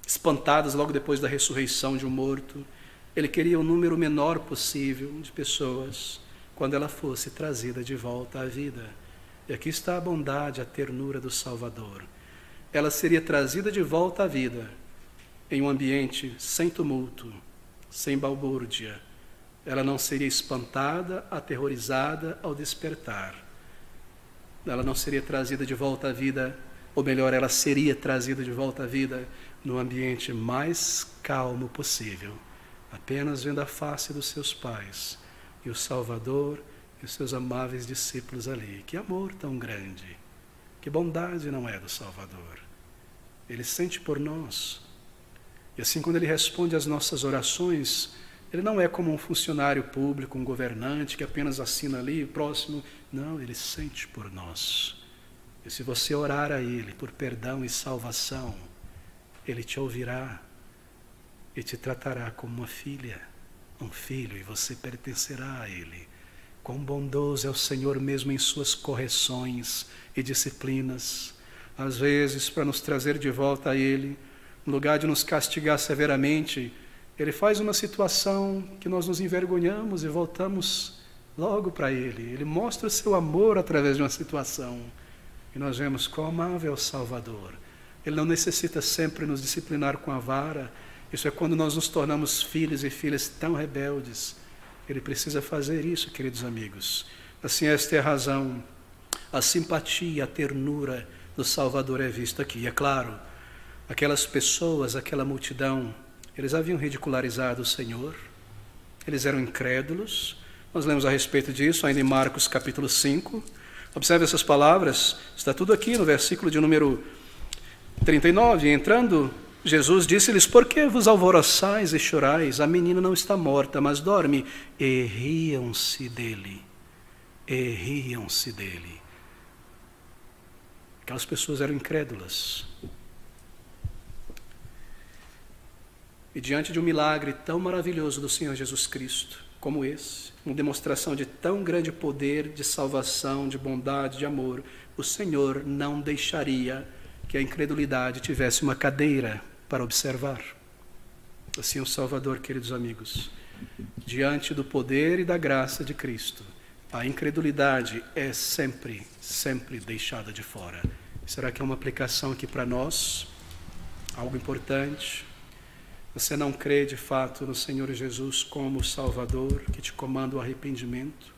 espantadas logo depois da ressurreição de um morto. Ele queria o número menor possível de pessoas quando ela fosse trazida de volta à vida. E aqui está a bondade, a ternura do Salvador. Ela seria trazida de volta à vida em um ambiente sem tumulto, sem balbúrdia. Ela não seria espantada, aterrorizada ao despertar. Ela não seria trazida de volta à vida, ou melhor, ela seria trazida de volta à vida no ambiente mais calmo possível, apenas vendo a face dos seus pais e o Salvador e os seus amáveis discípulos ali. Que amor tão grande, que bondade não é do Salvador. Ele sente por nós. E assim, quando Ele responde às nossas orações, Ele não é como um funcionário público, um governante que apenas assina ali, próximo. Não, Ele sente por nós. E se você orar a Ele por perdão e salvação, Ele te ouvirá e te tratará como uma filha, um filho, e você pertencerá a Ele. Quão bondoso é o Senhor mesmo em suas correções e disciplinas, às vezes para nos trazer de volta a Ele, no lugar de nos castigar severamente, Ele faz uma situação que nós nos envergonhamos e voltamos logo para Ele. Ele mostra o seu amor através de uma situação. E nós vemos quão amável é o Salvador. Ele não necessita sempre nos disciplinar com a vara. Isso é quando nós nos tornamos filhos e filhas tão rebeldes. Ele precisa fazer isso, queridos amigos. Assim, esta é a razão. A simpatia, a ternura do Salvador é vista aqui. E é claro, aquelas pessoas, aquela multidão, eles haviam ridicularizado o Senhor. Eles eram incrédulos. Nós lemos a respeito disso ainda em Marcos capítulo 5. Observe essas palavras, está tudo aqui no versículo de número 39. Entrando, Jesus disse-lhes: por que vos alvoroçais e chorais? A menina não está morta, mas dorme. E riam-se dele. E riam-se dele. Aquelas pessoas eram incrédulas. E diante de um milagre tão maravilhoso do Senhor Jesus Cristo, como esse, uma demonstração de tão grande poder, de salvação, de bondade, de amor, o Senhor não deixaria que a incredulidade tivesse uma cadeira para observar. Assim, o Salvador, queridos amigos, diante do poder e da graça de Cristo, a incredulidade é sempre, sempre deixada de fora. Será que é uma aplicação aqui para nós? Algo importante? Você não crê de fato no Senhor Jesus como Salvador, que te comanda o arrependimento?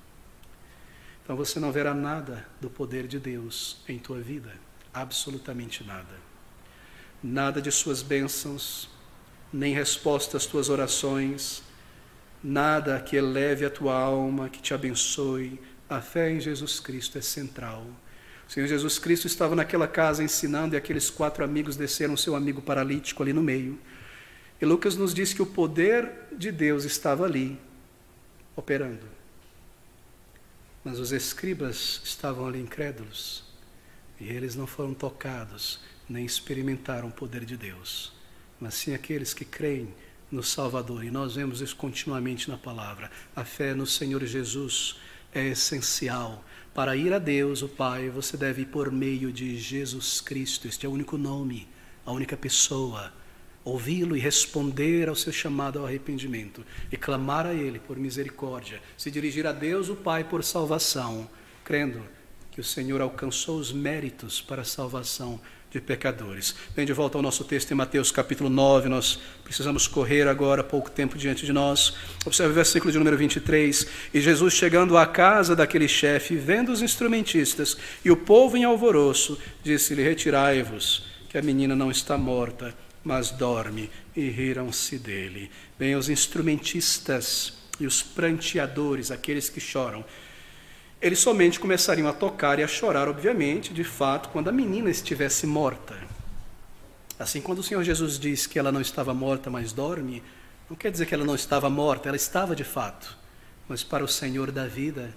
Então você não verá nada do poder de Deus em tua vida, absolutamente nada. Nada de suas bênçãos, nem resposta às tuas orações, nada que eleve a tua alma, que te abençoe. A fé em Jesus Cristo é central. O Senhor Jesus Cristo estava naquela casa ensinando e aqueles 4 amigos desceram seu amigo paralítico ali no meio. E Lucas nos diz que o poder de Deus estava ali, operando. Mas os escribas estavam ali incrédulos. E eles não foram tocados, nem experimentaram o poder de Deus. Mas sim aqueles que creem no Salvador. E nós vemos isso continuamente na palavra. A fé no Senhor Jesus é essencial. Para ir a Deus, o Pai, você deve ir por meio de Jesus Cristo. Este é o único nome, a única pessoa. Ouvi-lo e responder ao seu chamado ao arrependimento, e clamar a Ele por misericórdia, se dirigir a Deus o Pai por salvação, crendo que o Senhor alcançou os méritos para a salvação de pecadores. Bem, de volta ao nosso texto em Mateus capítulo 9, nós precisamos correr agora, pouco tempo diante de nós. Observe o versículo de número 23. E Jesus, chegando à casa daquele chefe, vendo os instrumentistas e o povo em alvoroço, disse-lhe: retirai-vos, que a menina não está morta, mas dorme. E riram-se dele. Bem, os instrumentistas e os pranteadores, aqueles que choram, eles somente começariam a tocar e a chorar, obviamente, de fato, quando a menina estivesse morta. Assim, quando o Senhor Jesus diz que ela não estava morta, mas dorme, não quer dizer que ela não estava morta, ela estava de fato. Mas para o Senhor da vida,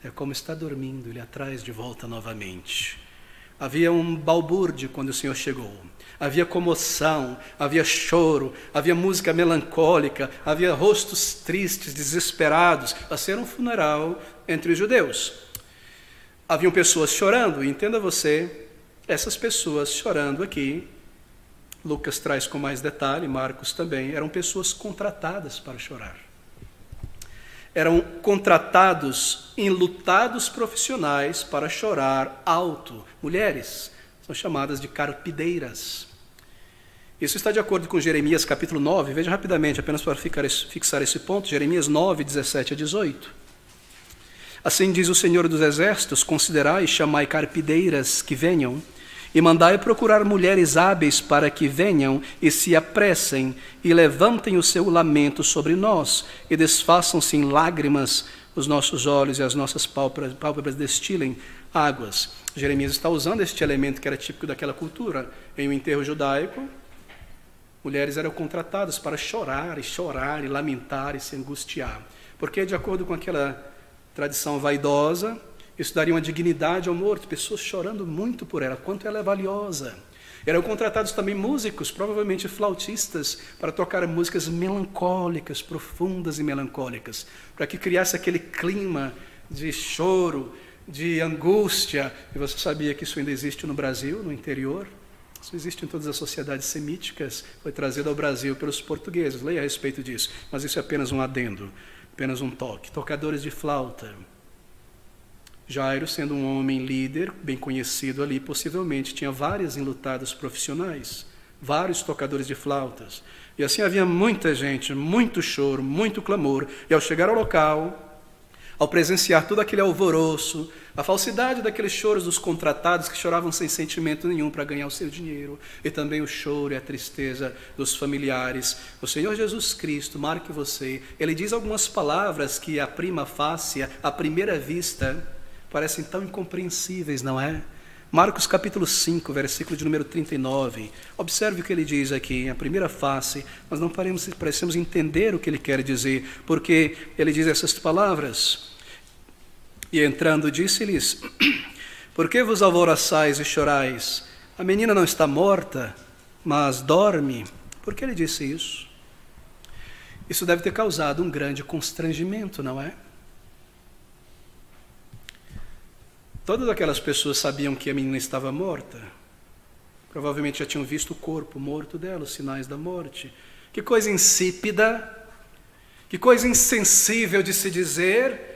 é como está dormindo, Ele a traz de volta novamente. Havia um balbúrdio quando o Senhor chegou. Havia comoção, havia choro, havia música melancólica, havia rostos tristes, desesperados. Ia ser um funeral entre os judeus. Haviam pessoas chorando, e entenda você, essas pessoas chorando aqui, Lucas traz com mais detalhe, Marcos também, eram pessoas contratadas para chorar. Eram contratados, enlutados profissionais para chorar alto. Mulheres são chamadas de carpideiras. Isso está de acordo com Jeremias capítulo 9. Veja rapidamente, apenas para fixar esse ponto. Jeremias 9, 17 a 18. Assim diz o Senhor dos Exércitos: considerai e chamai carpideiras que venham, E mandai procurar mulheres hábeis para que venham e se apressem e levantem o seu lamento sobre nós e desfaçam-se em lágrimas os nossos olhos e as nossas pálpebras destilem águas. Jeremias está usando este elemento que era típico daquela cultura. Em um enterro judaico, mulheres eram contratadas para chorar e lamentar e se angustiar. Porque, de acordo com aquela tradição vaidosa, isso daria uma dignidade ao morto, pessoas chorando muito por ela, quanto ela é valiosa. Eram contratados também músicos, provavelmente flautistas, para tocar músicas melancólicas, profundas e melancólicas, para que criasse aquele clima de choro, de angústia. E você sabia que isso ainda existe no Brasil, no interior? Isso existe em todas as sociedades semíticas, foi trazido ao Brasil pelos portugueses. Leia a respeito disso, mas isso é apenas um adendo, apenas um toque. Tocadores de flauta. Jairo, sendo um homem líder, bem conhecido ali, possivelmente tinha várias enlutadas profissionais, vários tocadores de flautas. E assim havia muita gente, muito choro, muito clamor. E ao chegar ao local, ao presenciar todo aquele alvoroço, a falsidade daqueles choros dos contratados que choravam sem sentimento nenhum para ganhar o seu dinheiro, e também o choro e a tristeza dos familiares, o Senhor Jesus Cristo, marque você, ele diz algumas palavras que à prima facie, à primeira vista, parecem tão incompreensíveis, não é? Marcos capítulo 5, versículo de número 39. Observe o que ele diz aqui, à primeira face, nós não parecemos entender o que ele quer dizer, porque ele diz essas palavras. E entrando, disse-lhes: por que vos alvoroçais e chorais? A menina não está morta, mas dorme. Por que ele disse isso? Isso deve ter causado um grande constrangimento, não é? Todas aquelas pessoas sabiam que a menina estava morta. Provavelmente já tinham visto o corpo morto dela, os sinais da morte. Que coisa insípida, que coisa insensível de se dizer.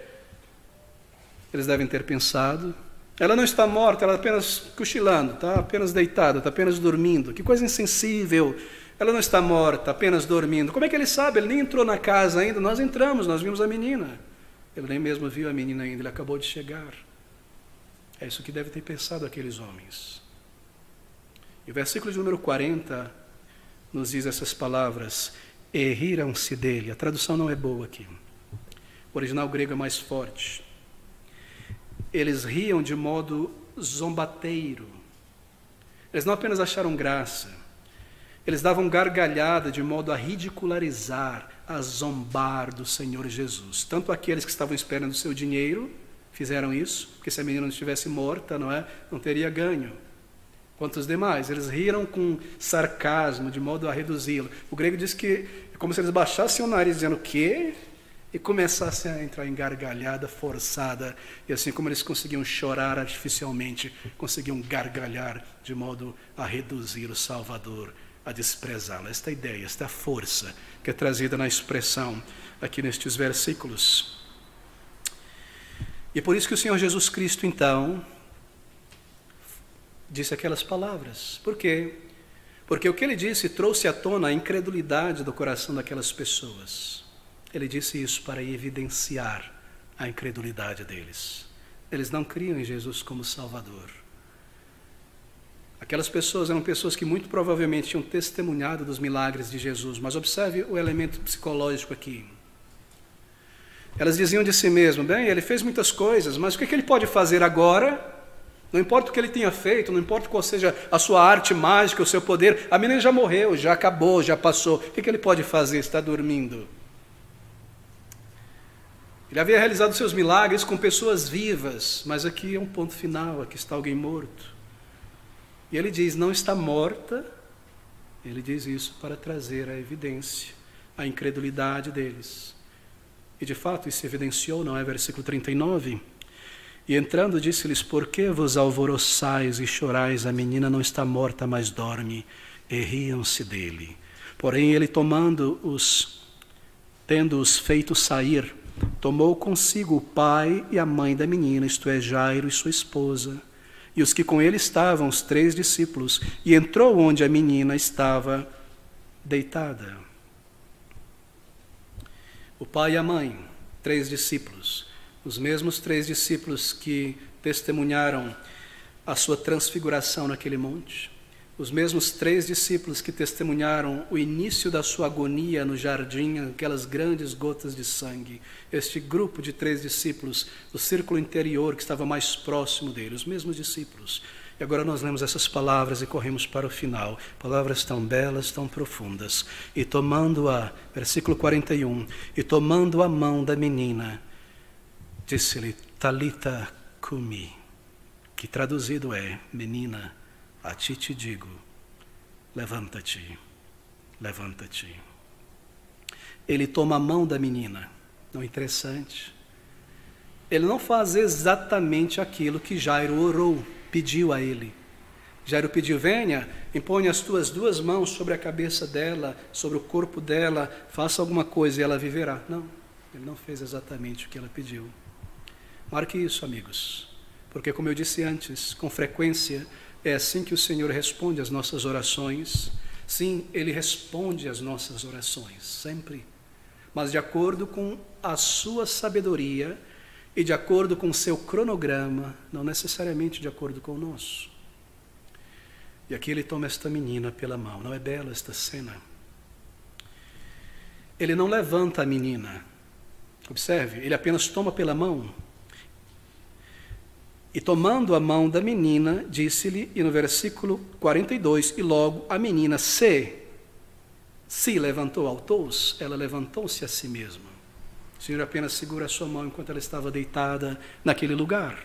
Eles devem ter pensado. Ela não está morta, ela está apenas cochilando, está apenas deitada, está apenas dormindo. Que coisa insensível. Ela não está morta, apenas dormindo. Como é que ele sabe? Ele nem entrou na casa ainda. Nós entramos, nós vimos a menina. Ele nem mesmo viu a menina ainda, ele acabou de chegar. É isso que deve ter pensado aqueles homens. E o versículo de número 40 nos diz essas palavras: e riram-se dele. A tradução não é boa aqui. O original grego é mais forte. Eles riam de modo zombateiro. Eles não apenas acharam graça, eles davam gargalhada de modo a ridicularizar, a zombar do Senhor Jesus. Tanto aqueles que estavam esperando o seu dinheiro fizeram isso, porque se a menina não estivesse morta, não é? Não teria ganho. Quanto os demais, eles riram com sarcasmo, de modo a reduzi-lo. O grego diz que é como se eles baixassem o nariz, dizendo o quê? E começassem a entrar em gargalhada forçada. E assim como eles conseguiam chorar artificialmente, conseguiam gargalhar de modo a reduzir o Salvador, a desprezá-lo. Esta ideia, esta força que é trazida na expressão aqui nestes versículos. E por isso que o Senhor Jesus Cristo, então, disse aquelas palavras. Por quê? Porque o que ele disse trouxe à tona a incredulidade do coração daquelas pessoas. Ele disse isso para evidenciar a incredulidade deles. Eles não criam em Jesus como Salvador. Aquelas pessoas eram pessoas que muito provavelmente tinham testemunhado dos milagres de Jesus, mas observe o elemento psicológico aqui. Elas diziam de si mesmas: bem, ele fez muitas coisas, mas o que ele pode fazer agora? Não importa o que ele tenha feito, não importa qual seja a sua arte mágica, o seu poder, a menina já morreu, já acabou, já passou. O que ele pode fazer? Está dormindo. Ele havia realizado seus milagres com pessoas vivas, mas aqui é um ponto final, aqui está alguém morto. E ele diz: não está morta. Ele diz isso para trazer a evidência, a incredulidade deles. E de fato isso se evidenciou, não é? Versículo 39. E entrando disse-lhes: por que vos alvoroçais e chorais? A menina não está morta, mas dorme. E riam-se dele. Porém ele tendo-os feito sair, tomou consigo o pai e a mãe da menina, isto é, Jairo e sua esposa, e os que com ele estavam, os 3 discípulos, e entrou onde a menina estava deitada. O pai e a mãe, 3 discípulos, os mesmos 3 discípulos que testemunharam a sua transfiguração naquele monte. Os mesmos 3 discípulos que testemunharam o início da sua agonia no jardim, aquelas grandes gotas de sangue. Este grupo de 3 discípulos, do círculo interior que estava mais próximo dele, os mesmos discípulos. E agora nós lemos essas palavras e corremos para o final. Palavras tão belas, tão profundas. E tomando-a, versículo 41, e tomando a mão da menina, disse-lhe, Talita cumi, que traduzido é, menina, a ti te digo, levanta-te, levanta-te. Ele toma a mão da menina. Não é interessante? Ele não faz exatamente aquilo que Jairo orou, pediu a ele. Jairo pediu, venha, impõe as tuas 2 mãos sobre a cabeça dela, sobre o corpo dela, faça alguma coisa e ela viverá. Não, ele não fez exatamente o que ela pediu. Marque isso, amigos, porque como eu disse antes, com frequência, é assim que o Senhor responde às nossas orações. Sim, Ele responde às nossas orações, sempre. Mas de acordo com a sua sabedoria e de acordo com o seu cronograma, não necessariamente de acordo com o nosso. E aqui ele toma esta menina pela mão. Não é bela esta cena? Ele não levanta a menina. Observe, ele apenas toma pela mão. E tomando a mão da menina, disse-lhe, e no versículo 42, e logo a menina se levantou autôs, ela levantou-se a si mesma. O Senhor apenas segura a sua mão enquanto ela estava deitada naquele lugar.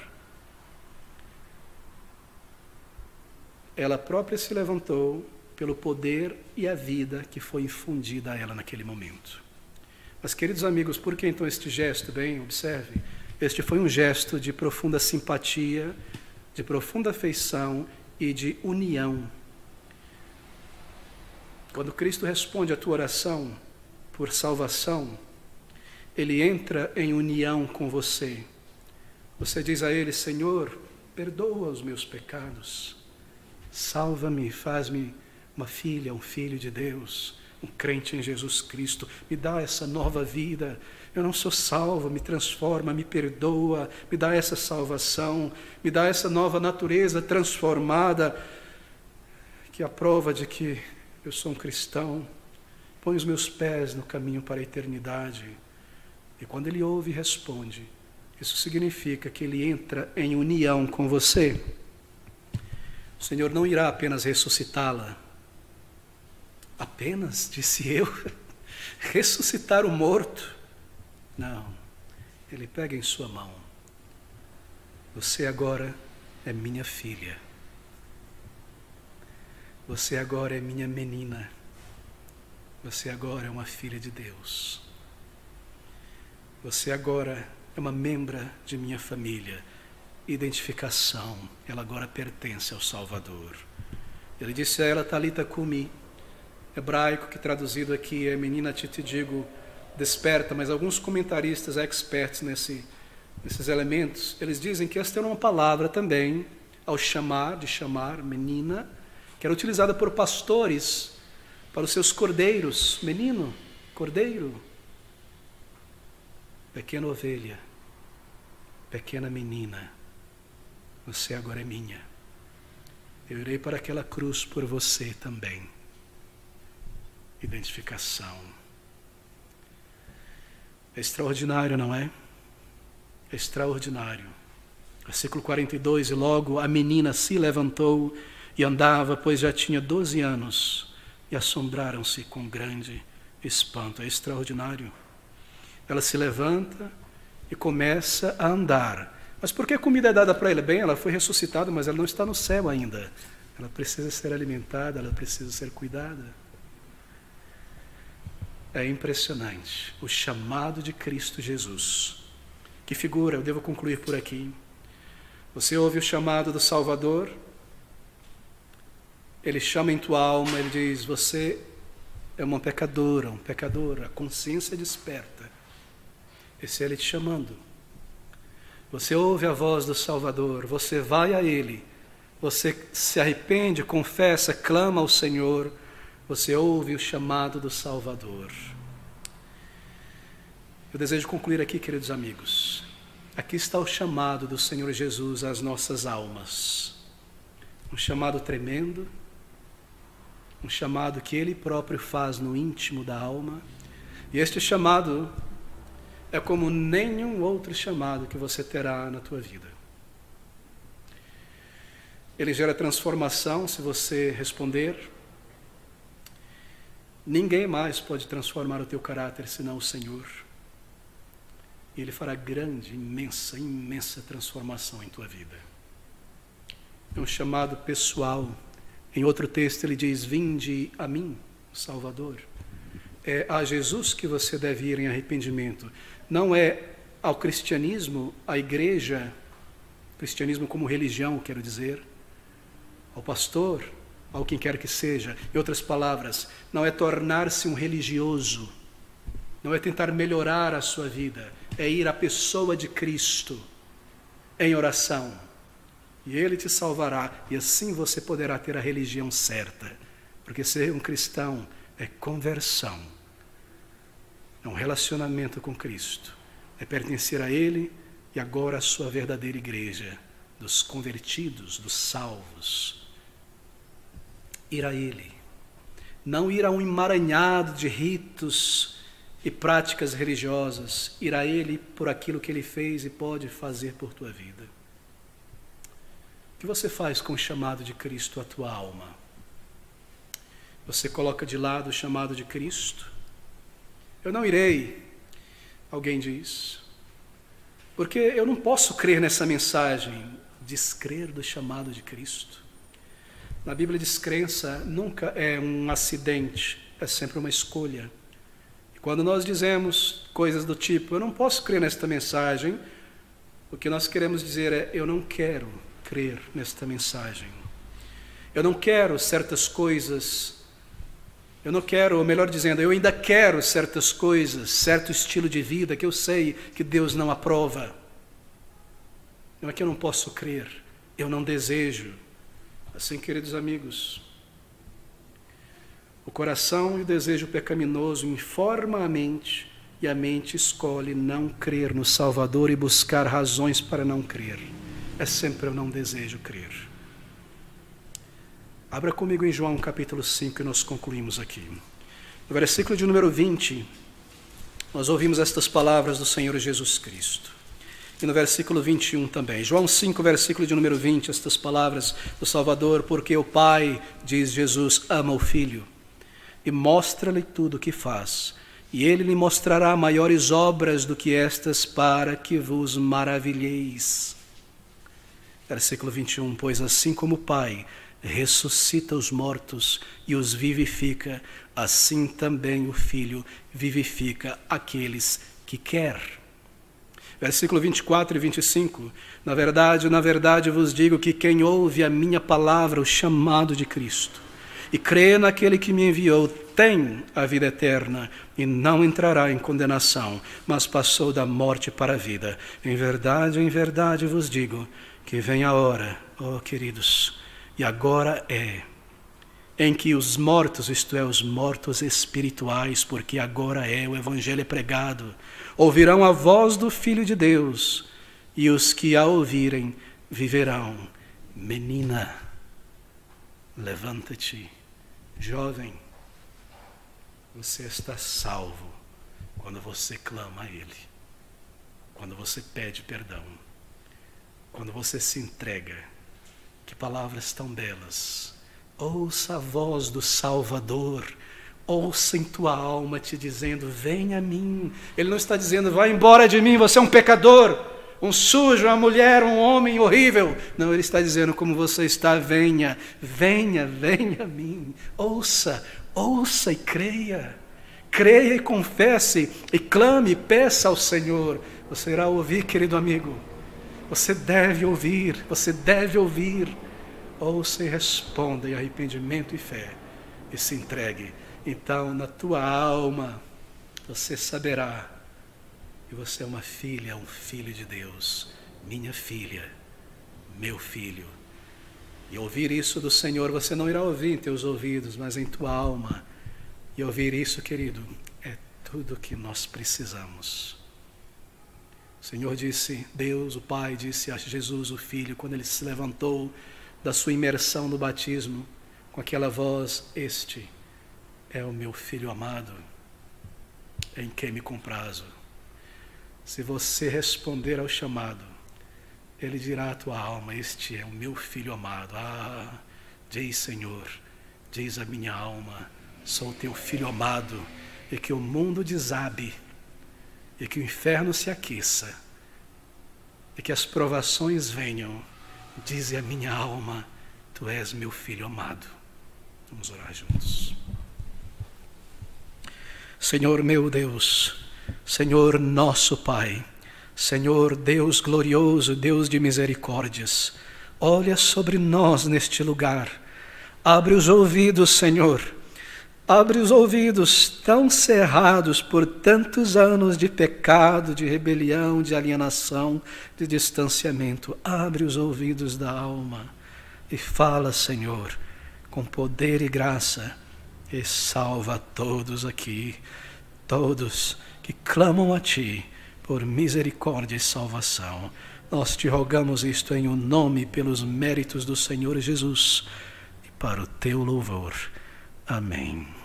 Ela própria se levantou pelo poder e a vida que foi infundida a ela naquele momento. Mas, queridos amigos, por que então este gesto? Bem, observe. Este foi um gesto de profunda simpatia, de profunda afeição e de união. Quando Cristo responde à tua oração por salvação, Ele entra em união com você. Você diz a Ele, Senhor, perdoa os meus pecados, salva-me, faz-me uma filha, um filho de Deus, um crente em Jesus Cristo, me dá essa nova vida. Eu não sou salvo, me transforma, me perdoa, me dá essa salvação, me dá essa nova natureza transformada, que é a prova de que eu sou um cristão. Põe os meus pés no caminho para a eternidade. E quando ele ouve e responde, isso significa que ele entra em união com você. O Senhor não irá apenas ressuscitá-la. Apenas, disse eu, ressuscitar o morto. Não, Ele pega em sua mão. Você agora é minha filha. Você agora é minha menina. Você agora é uma filha de Deus. Você agora é uma membra de minha família. Identificação, ela agora pertence ao Salvador. Ele disse a ela, Talita cumi, hebraico, que traduzido aqui é menina, te digo, desperta, mas alguns comentaristas experts nesses elementos, eles dizem que esta era uma palavra também, ao chamar, de chamar, menina, que era utilizada por pastores para os seus cordeiros, menino, cordeiro, pequena ovelha, pequena menina, você agora é minha. Eu irei para aquela cruz por você também. Identificação. É extraordinário, não é? É extraordinário. Versículo 42, e logo a menina se levantou e andava, pois já tinha 12 anos, e assombraram-se com grande espanto. É extraordinário. Ela se levanta e começa a andar. Mas por que a comida é dada para ela? Bem, ela foi ressuscitada, mas ela não está no céu ainda. Ela precisa ser alimentada, ela precisa ser cuidada. É impressionante o chamado de Cristo Jesus. Que figura, eu devo concluir por aqui. Você ouve o chamado do Salvador, Ele chama em tua alma, Ele diz, você é uma pecadora, um pecador, a consciência desperta. Esse é Ele te chamando. Você ouve a voz do Salvador, você vai a Ele, você se arrepende, confessa, clama ao Senhor, você ouve o chamado do Salvador. Eu desejo concluir aqui, queridos amigos. Aqui está o chamado do Senhor Jesus às nossas almas. um chamado tremendo, um chamado que Ele próprio faz no íntimo da alma, e este chamado é como nenhum outro chamado que você terá na tua vida. Ele gera transformação se você responder. Ninguém mais pode transformar o teu caráter senão o Senhor. E Ele fará grande, imensa, imensa transformação em tua vida. É um chamado pessoal. Em outro texto ele diz: vinde a mim, Salvador. É a Jesus que você deve ir em arrependimento. Não é ao cristianismo, à igreja, cristianismo como religião, quero dizer, ao pastor, ao quem quer que seja. Em outras palavras, não é tornar-se um religioso, não é tentar melhorar a sua vida, é ir à pessoa de Cristo em oração. E Ele te salvará, e assim você poderá ter a religião certa. Porque ser um cristão é conversão, é um relacionamento com Cristo, é pertencer a Ele e agora a sua verdadeira igreja, dos convertidos, dos salvos. Ir a Ele, não ir a um emaranhado de ritos e práticas religiosas, ir a Ele por aquilo que Ele fez e pode fazer por tua vida. O que você faz com o chamado de Cristo à tua alma? Você coloca de lado o chamado de Cristo? Eu não irei, alguém diz, porque eu não posso crer nessa mensagem, descrer do chamado de Cristo. Na Bíblia, descrença nunca é um acidente, é sempre uma escolha. E quando nós dizemos coisas do tipo, eu não posso crer nesta mensagem, o que nós queremos dizer é, eu não quero crer nesta mensagem. Eu não quero certas coisas, eu não quero, ou melhor dizendo, eu ainda quero certas coisas, certo estilo de vida que eu sei que Deus não aprova. Não é que eu não posso crer, eu não desejo. Assim, queridos amigos, o coração e o desejo pecaminoso informam a mente, e a mente escolhe não crer no Salvador e buscar razões para não crer. É sempre eu não desejo crer. Abra comigo em João capítulo 5 e nós concluímos aqui. No versículo de número 20, nós ouvimos estas palavras do Senhor Jesus Cristo. E no versículo 21 também. João 5, versículo de número 20, estas palavras do Salvador: porque o Pai, diz Jesus, ama o Filho e mostra-lhe tudo o que faz. E Ele lhe mostrará maiores obras do que estas, para que vos maravilheis. Versículo 21, pois assim como o Pai ressuscita os mortos e os vivifica, assim também o Filho vivifica aqueles que quer. Versículo 24 e 25, na verdade vos digo que quem ouve a minha palavra, o chamado de Cristo, e crê naquele que me enviou, tem a vida eterna e não entrará em condenação, mas passou da morte para a vida. Em verdade vos digo que vem a hora, ó queridos, e agora é, em que os mortos, isto é, os mortos espirituais, porque agora é, o Evangelho é pregado, ouvirão a voz do Filho de Deus, e os que a ouvirem viverão. Menina, levanta-te. Jovem, você está salvo quando você clama a Ele, quando você pede perdão, quando você se entrega. Que palavras tão belas. Ouça a voz do Salvador, ouça em tua alma te dizendo, vem a mim. Ele não está dizendo, vai embora de mim, você é um pecador, um sujo, uma mulher, um homem horrível. Não, Ele está dizendo, como você está, venha, venha, venha a mim. Ouça, ouça e creia. Creia e confesse, e clame, e peça ao Senhor. Você irá ouvir, querido amigo. Você deve ouvir, você deve ouvir. Ouça e responda em arrependimento e fé, e se entregue. Então, na tua alma, você saberá que você é uma filha, um filho de Deus. Minha filha, meu filho. E ouvir isso do Senhor, você não irá ouvir em teus ouvidos, mas em tua alma. E ouvir isso, querido, é tudo o que nós precisamos. O Senhor disse, Deus, o Pai, disse a Jesus, o Filho, quando Ele se levantou da sua imersão no batismo, com aquela voz: este é o meu filho amado, em quem me comprazo. Se você responder ao chamado, ele dirá à tua alma: este é o meu filho amado. Ah, diz Senhor, diz a minha alma: sou teu filho amado, e que o mundo desabe, e que o inferno se aqueça, e que as provações venham. Dize a minha alma: tu és meu filho amado. Vamos orar juntos. Senhor meu Deus, Senhor nosso Pai, Senhor Deus glorioso, Deus de misericórdias, olha sobre nós neste lugar. Abre os ouvidos, Senhor. Abre os ouvidos tão cerrados por tantos anos de pecado, de rebelião, de alienação, de distanciamento. Abre os ouvidos da alma e fala, Senhor, com poder e graça, e salva todos aqui, todos que clamam a Ti por misericórdia e salvação. Nós te rogamos isto em o nome e pelos méritos do Senhor Jesus e para o Teu louvor. Amém.